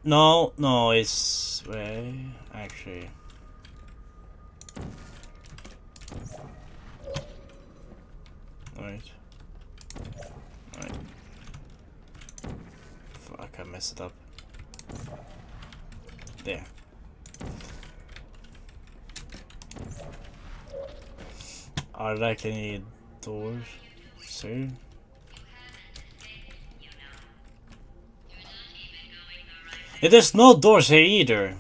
No, it's actually. Right. Fuck, I messed it up. There. Are there any doors? Sir? Yeah, there's no doors here either.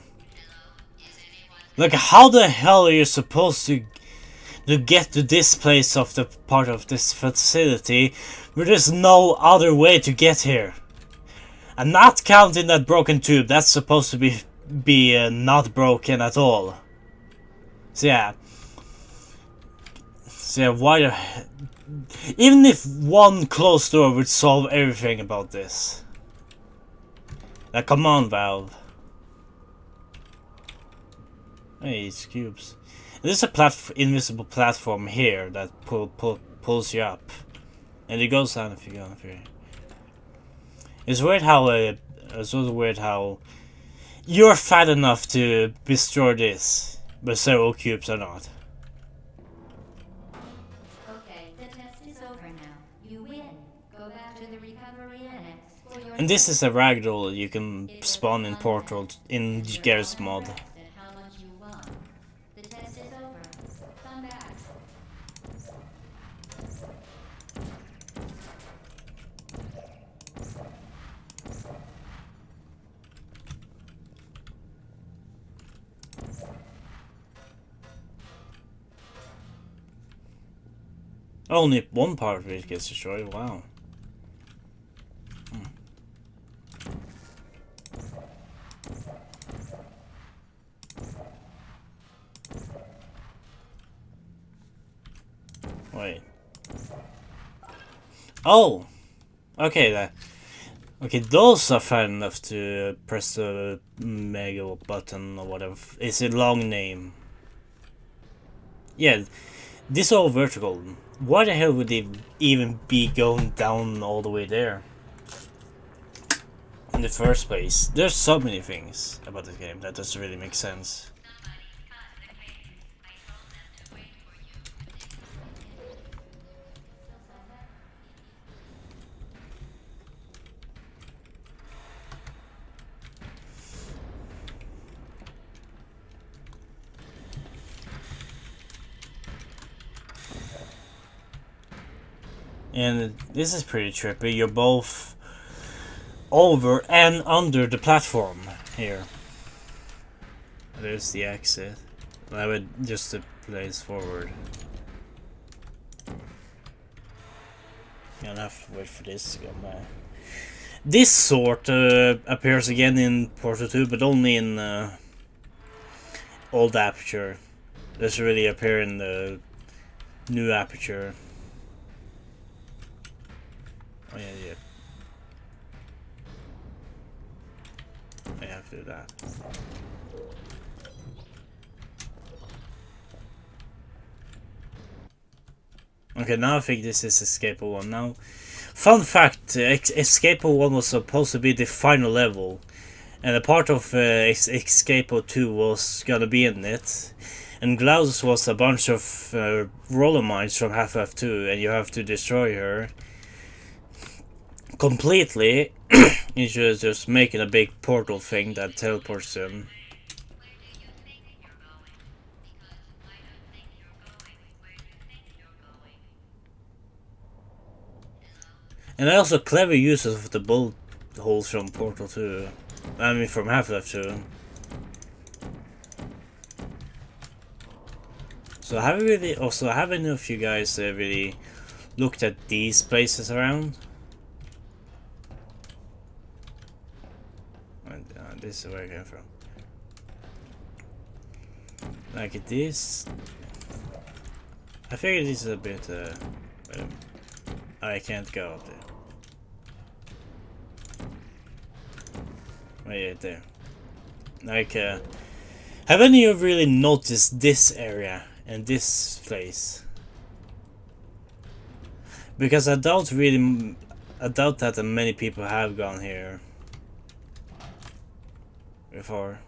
Like, how the hell are you supposed to get to this place of the part of this facility where there's no other way to get here? And not counting that broken tube, that's supposed to be not broken at all. So yeah, why even if one closed door would solve everything about this. Like, come on, Valve. Hey, it's cubes. There's a invisible platform here that pulls you up, and it goes down if you go up here. It's weird how it's also weird how you're fat enough to destroy this, but several cubes are not. Okay, the test is over now. You win. Go back to the recovery annex for your... And this is a ragdoll you can spawn in Portal in Garry's mod. How much you won. The test is over. Come back. Only one part of it gets destroyed, wow. Wait. Oh! Okay, okay, those are fat enough to press the mega button or whatever. It's a long name. Yeah, this all vertical. Why the hell would they even be going down all the way there? In the first place. There's so many things about this game that doesn't really make sense. And this is pretty trippy. You're both over and under the platform here. There's the exit. I would just a place forward. I'll have to wait for this to go by. This sort appears again in Portal 2, but only in old Aperture. Doesn't really appear in the new Aperture. Oh yeah. I have to do that. Okay, now I think this is Escapo 1. Now, fun fact, Escapo 1 was supposed to be the final level. And a part of Escapo 2 was gonna be in it. And GLaDOS was a bunch of roller mines from Half-Life 2, and you have to destroy her completely, you should just make it a big portal thing that teleports them. And also clever use of the bullet holes from Portal 2. I mean from Half-Life 2. So have you really also have any of you guys really looked at these places around? This is where I came from. Like this. I figure this is a bit I can't go up there. Right there. Like have any of you really noticed this area and this place? Because I doubt that many people have gone here before.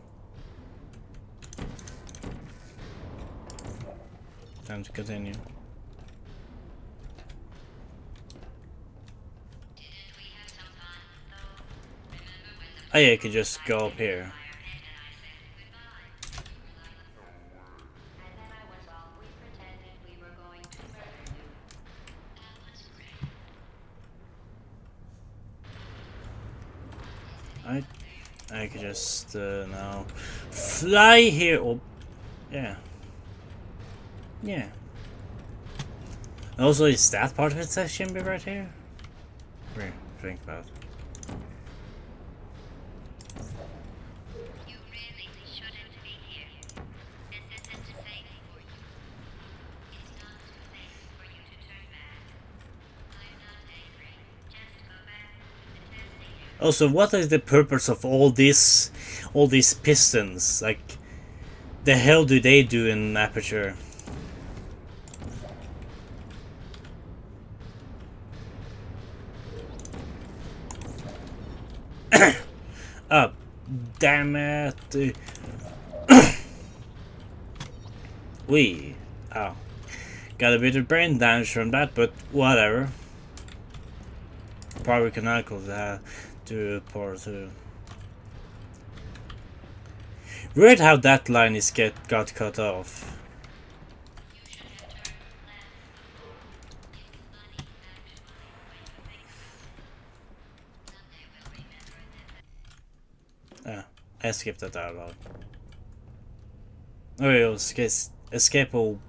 Time to continue. Oh yeah, you could just go up here. I could just now fly here. Oh, yeah. Yeah. Also, is that part of it that should be right here? Weird. Think about it. Also, what is the purpose of all these pistons? Like, the hell do they do in Aperture? Oh, damn it! Oh, got a bit of brain damage from that, but whatever. Probably canonical to Portal 2. Weird how that line is got cut off. I skipped that out loud. Oh, it was Escape-O.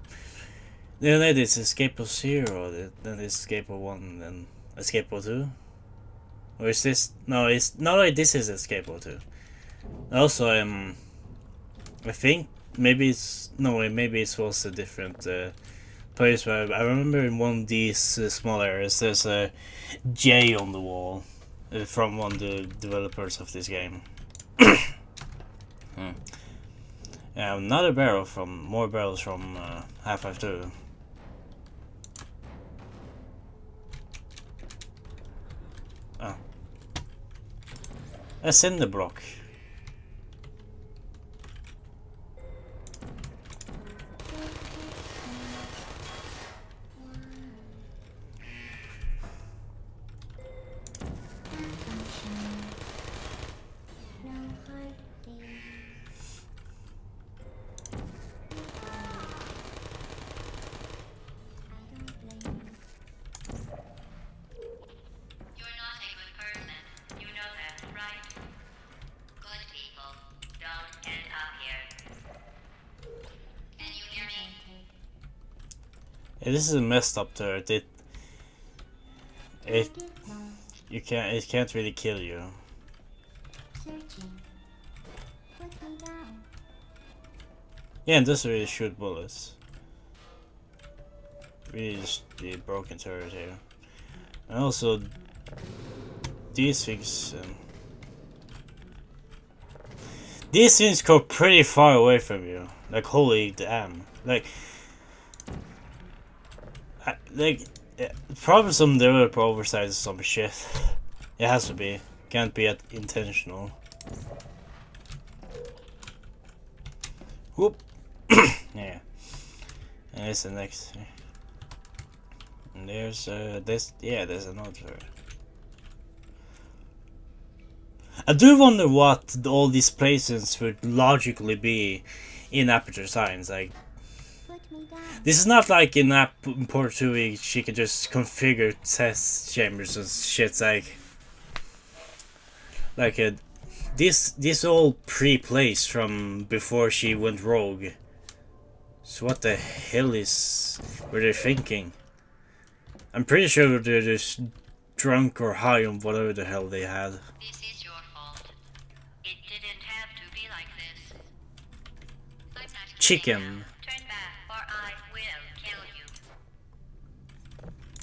Then it's Escape-O 0, then Escape-O 1, then Escape-O 2. Or is this? No, it's no. This is Escape-O 2. Also, I think maybe it's no. Maybe it was a different place. But I remember in one of these small areas, there's a J on the wall from one of the developers of this game. Yeah, another barrel from more barrels from Half-Life 2. Oh. A cinder block. Yeah, this is a messed up turret. It can't really kill you. Yeah, and doesn't really shoot bullets. Really just the broken turret here. And also these things go pretty far away from you. Like holy damn. Like probably some developer oversight some shit. It has to be. Can't be intentional. Whoop. Yeah. And there's the next. And there's this. Yeah, there's another. I do wonder what all these places would logically be in Aperture Science. Like, this is not like in Port 2 she could just configure test chambers and shit. This all pre-placed from before she went rogue. So what the hell were they thinking? I'm pretty sure they're just drunk or high on whatever the hell they had. This is your fault. It didn't have to be like this. I'm not kidding Chicken. now. Turn back or I will kill you.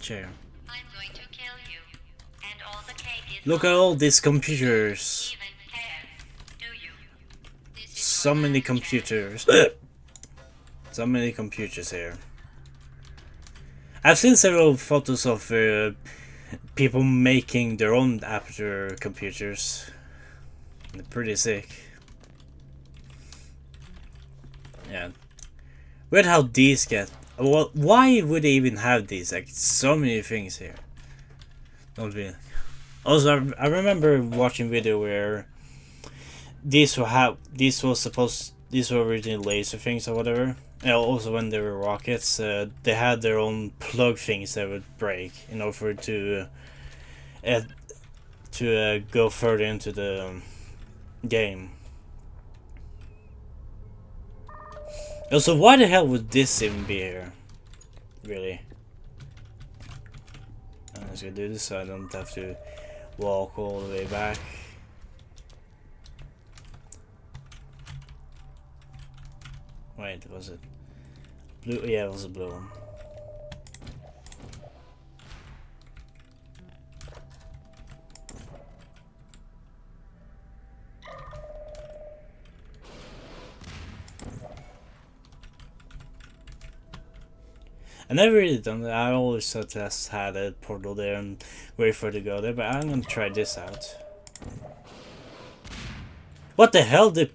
Chair. I'm going to kill you. And all the cake is Look at all these computers. even care. Do you? This is So your many last computers. So many computers here. I've seen several photos of people making their own Aperture computers. They're pretty sick. Yeah. Weird how these get. Well, why would they even have these? Like, so many things here. Don't be. Also, I remember watching video where these were originally laser things or whatever. Also, when they were rockets, they had their own plug things that would break in order to go further into the game. Also, why the hell would this even be here? Really? I'm just gonna do this so I don't have to walk all the way back. Wait, was it blue? Yeah, it was a blue one. I never really done that. I always thought just had a portal there and wait for it to go there, but I'm gonna try this out. What the hell? The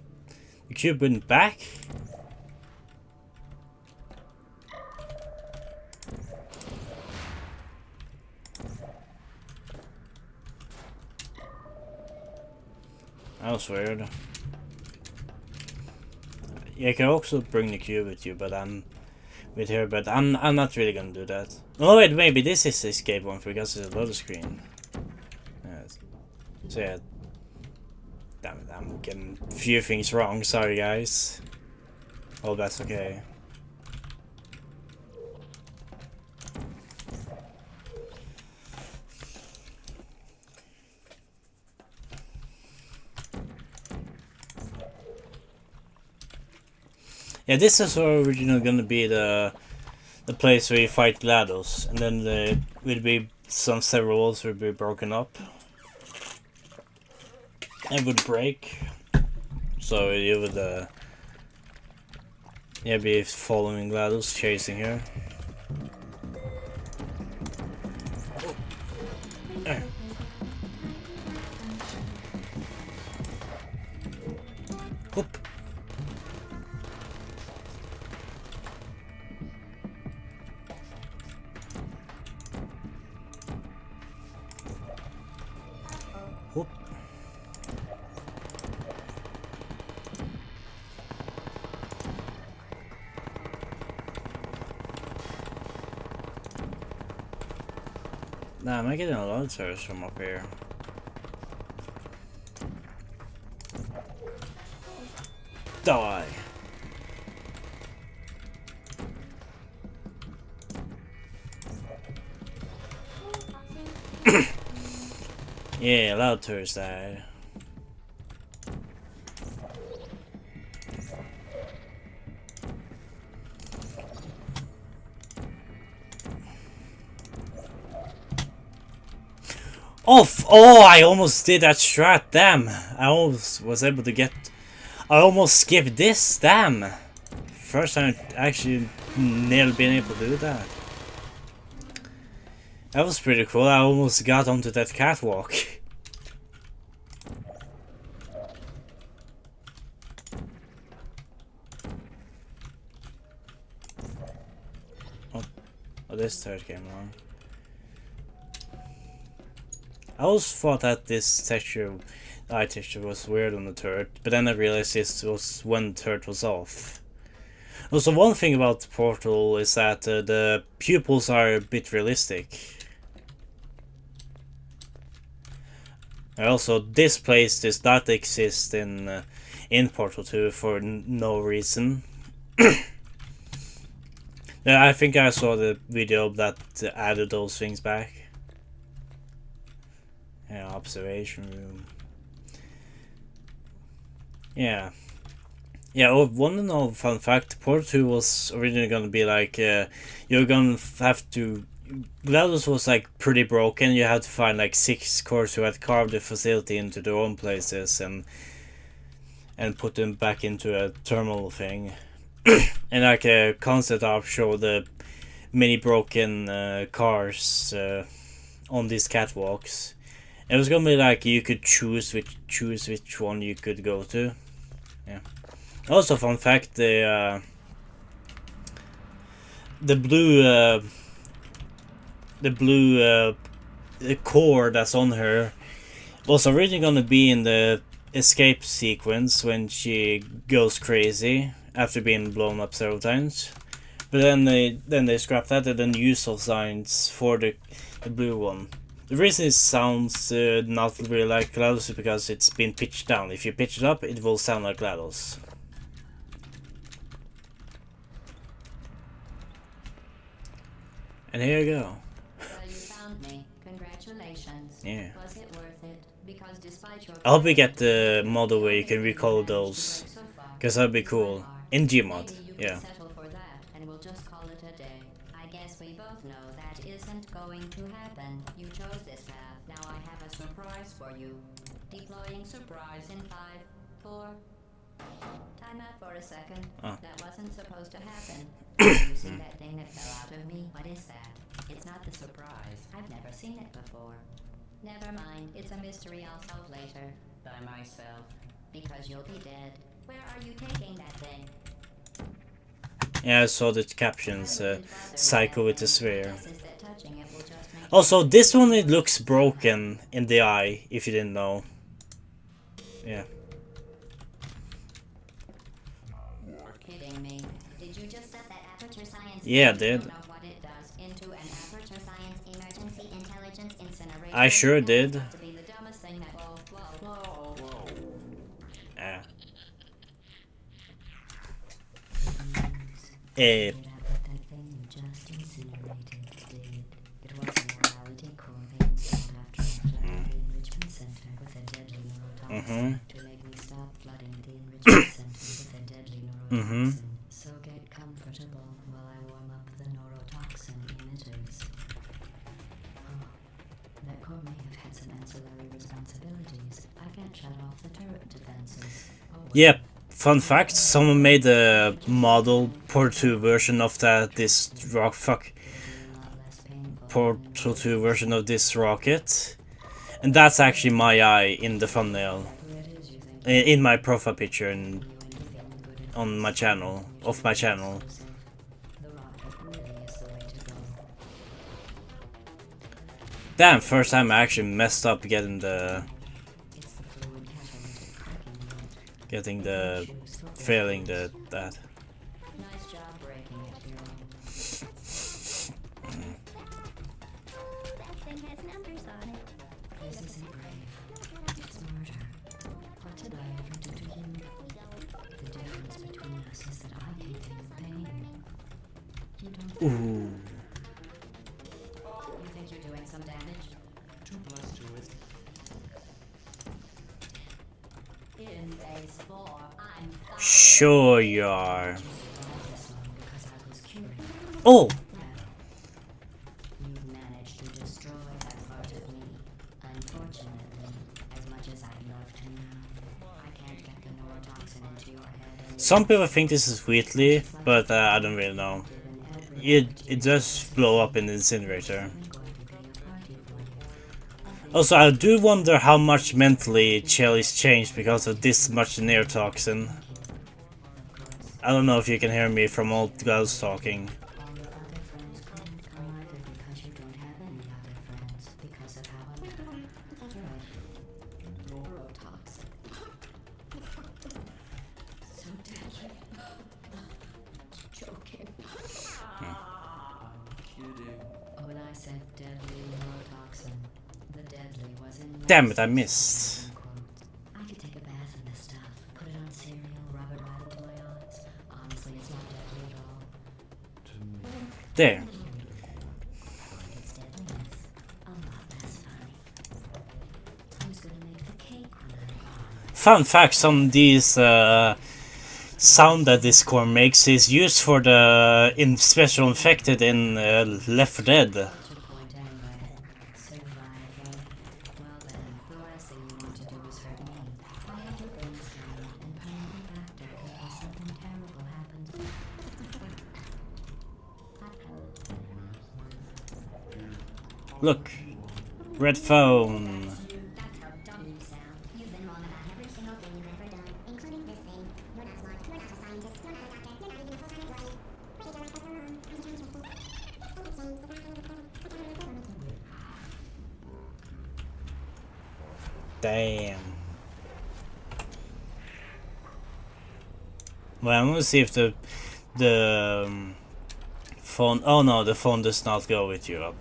cube went back? That was weird. Yeah, you can also bring the cube with you, but I'm not really gonna do that. Oh wait, maybe this is the escape one because it's a loading screen. Yes. So yeah. Damn it, I'm getting a few things wrong. Sorry guys. Oh, that's okay. Yeah, this is originally gonna be the place where you fight GLaDOS, and then there will be several walls will be broken up. It would break, so you would be following GLaDOS, chasing her. There. Whoop. Whoop. Nah, am I getting a lot of service from up here? Die! Yeah, loud tourist died. Oh, I almost did that strat, damn. I almost was able to get... I almost skipped this, damn. First time I actually nearly been able to do that. That was pretty cool, I almost got onto that catwalk. Oh, this third came along. I always thought that this texture, eye texture, was weird on the turret, but then I realized this was when the turret was off. Also, one thing about Portal is that the pupils are a bit realistic. And also, this place does not exist in Portal 2 for no reason. Yeah, I think I saw the video that added those things back. Yeah, observation room. Yeah. Yeah, oh, one fun fact, Portal 2 was originally gonna be like, you're gonna have to... GLaDOS was like pretty broken, you had to find like 6 cores who had carved the facility into their own places and put them back into a terminal thing. And like a concept art showed the many broken cars on these catwalks. It was gonna be like you could choose which one you could go to. Yeah. Also, fun fact: the blue core that's on her was originally gonna be in the escape sequence when she goes crazy after being blown up several times, but then they scrapped that and then used those signs for the blue one. The reason it sounds not really like GLaDOS is because it's been pitched down. If you pitch it up, it will sound like GLaDOS. And here you go. So you found me. Congratulations. Yeah. Was it worth it? Because despite your I hope we get the model where you can recall those, because that'd be cool. In Gmod, maybe you yeah. could settle for that, and we'll just call it a day. I guess we both know that isn't going to happen. You chose this path. Now I have a surprise for you. Deploying surprise in 5, 4. Time out for a second. Oh. That wasn't supposed to happen. You see that thing that fell out of me? What is that? It's not the surprise. I've never seen it before. Never mind. It's a mystery I'll solve later. By myself. Because you'll be dead. Where are you taking that thing? Yeah, I saw the captions, Psycho with the sphere. Also, this one, it looks broken in the eye, if you didn't know. Yeah. Kidding me. Did you just set that Aperture Science? Yeah, I did. Know what it does into an Aperture Science emergency intelligence incinerator? I sure did. That's got to be the dumbest thing that... Whoa. Yeah. That thing you just incinerated did. It was a morality core they installed after I flooded the enrichment center with a deadly neurotoxin to make me stop flooding the enrichment center with a deadly neurotoxin. So get comfortable while I warm up the neurotoxin emitters. Oh, that core may have had some ancillary responsibilities. I can't shut off the turret defenses. Oh, well. Yep. Fun fact, someone made a model Portal 2 version of Portal 2 version of this rocket. And that's actually my eye in the thumbnail. In my profile picture and on my channel, off my channel. Damn, first time I actually messed up getting the failing that. Nice job breaking it, hero. That thing has numbers on it. This isn't brave. It's murder. What did I ever do to you? The difference between us is that I can feel pain. You don't. Ooh. You think you're doing some damage? 2 plus 2 is... In phase 4, I'm fine. Sure you are. This long because I was curious. Oh! You've managed to destroy that part of me. Unfortunately, as much as I'd love to now, I can't get the neurotoxin into your head. Some people think this is Wheatley, but I don't really know. It does blow up in the incinerator. Also, I do wonder how much mentally Chelly's changed because of this much neurotoxin. I don't know if you can hear me from all the guys talking. All your other friends couldn't come either because you don't have any other friends because of how Damn it, I missed. I could take a bath in this stuff, put it on cereal, rub it right into my eyes. Honestly, it's not deadly at all. There. Its deadliness, a lot less funny. Who's gonna make the cake when I'm gone? Fun fact, some of these sound that this core makes is used for the special infected in Left 4 Dead. To the point anyway. Survival. Well then, the last thing you want to do is hurt me. I have your brain scanned and permanently backtracked in case something terrible happens. Look. Red phone. That's how dumb you sound. You've been wrong about every single thing you've ever done, including this thing. You're not smart. You're not a scientist. You're not a doctor. You're not even a full-time employee. What did your life go wrong? How did you change this thing? Hope it changed. Does that mean Damn. Well, I'm gonna see if the phone. Oh no, the phone does not go with you up.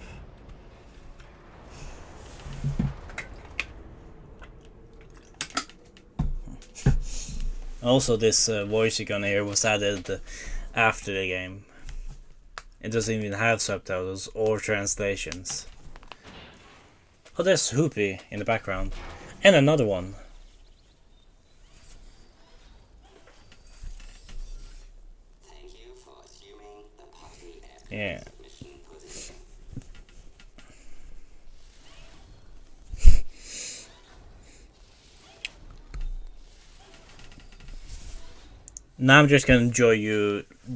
Also, this voice you're gonna hear was added after the game. It doesn't even have subtitles or translations. Oh, there's Hoopy in the background. And another one. Thank you for assuming the potty Yeah. mission position. Now I'm just gonna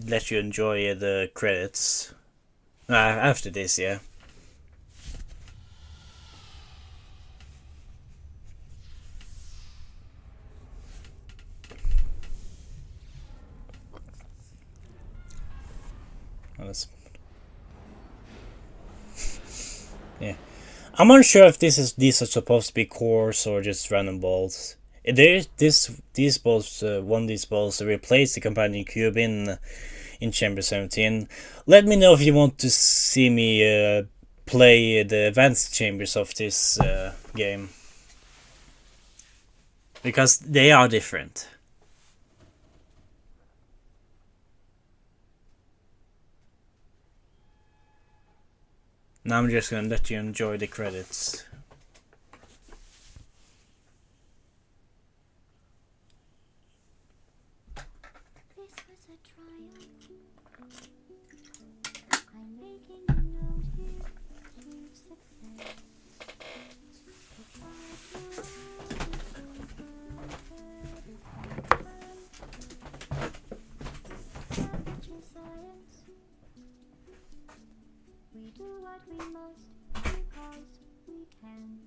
let you enjoy the credits. After this, yeah. Oh, that's... Yeah. I'm unsure if these are supposed to be cores or just random balls. These balls, one of these balls replace the companion cube in Chamber 17. Let me know if you want to see me play the advanced chambers of this game, because they are different. Now I'm just gonna let you enjoy the credits. This was a triumph. I'm making a note here. Huge success. It's hard to amateur science. We do what we must because we can.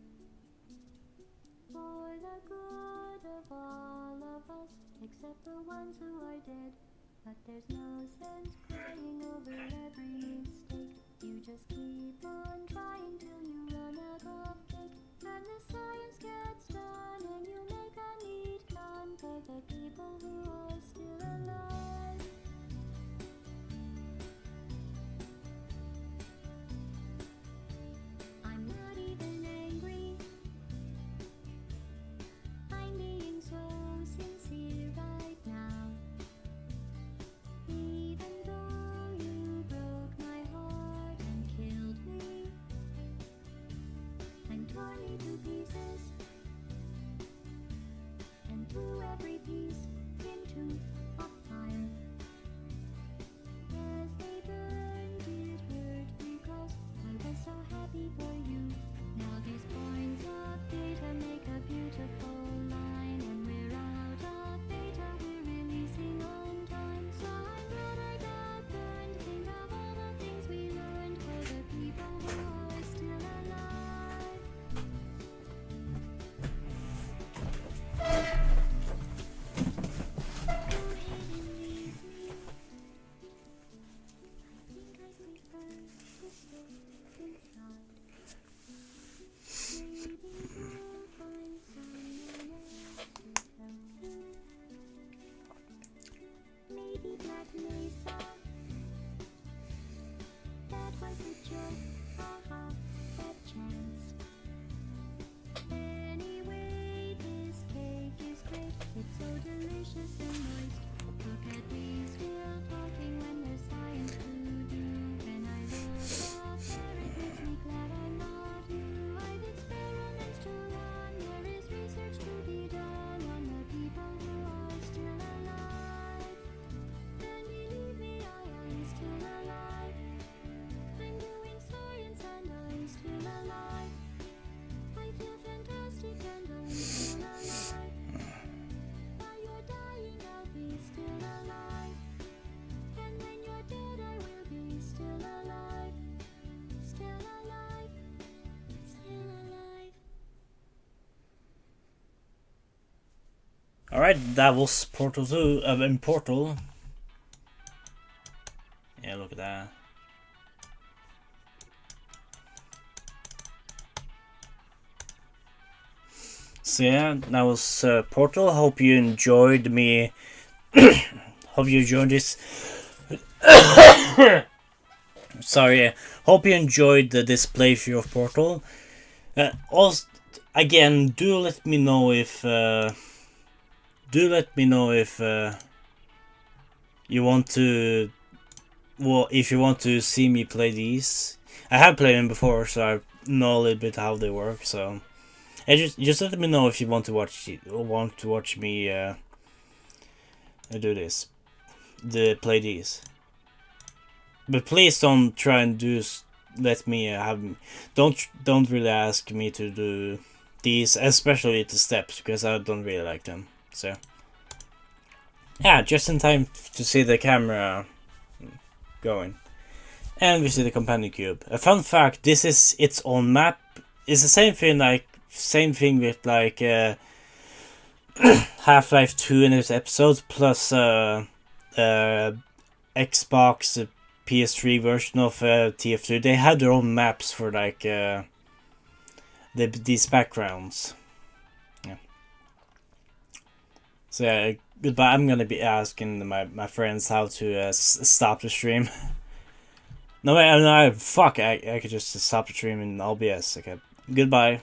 For the good of all of us, except the ones who are dead. But there's no sense crying over every mistake. You just keep on trying till you run out of cake. And the science gets done and you make a neat gun for the people who are still alive. I'm not even angry. I'm being so sincere right now. Even though you broke my heart and killed me and tore me to pieces and threw every piece into a fire. As they burned, it hurt because I was so happy for you. Now these points of data make a beautiful line, and we're out of data, we're releasing on time. So I'm glad I got burned. Think of all the things we learned for the people who are still alive. Go ahead and leave me. I think I prefer to stay inside. Maybe you'll find someone Alright, that was Portal 2, in Portal. Yeah, look at that. So yeah, that was Portal. Hope you enjoyed me. Hope you enjoyed this. Sorry, hope you enjoyed this playthrough of Portal. Also, again, do let me know if you want to. Well, if you want to see me play these, I have played them before, so I know a little bit how they work. So, and just let me know if you want to watch me do this, play these. But please don't try and let me don't really ask me to do these, especially the steps, because I don't really like them. So yeah, just in time to see the camera going. And we see the companion cube. A fun fact, this is its own map. It's the same thing with like Half-Life 2 in its episodes, plus Xbox PS3 version of TF2. They had their own maps for like these backgrounds. Yeah. So yeah, goodbye. I'm gonna be asking my friends how to stop the stream. No, fuck. I could just stop the stream in OBS. Okay. Goodbye.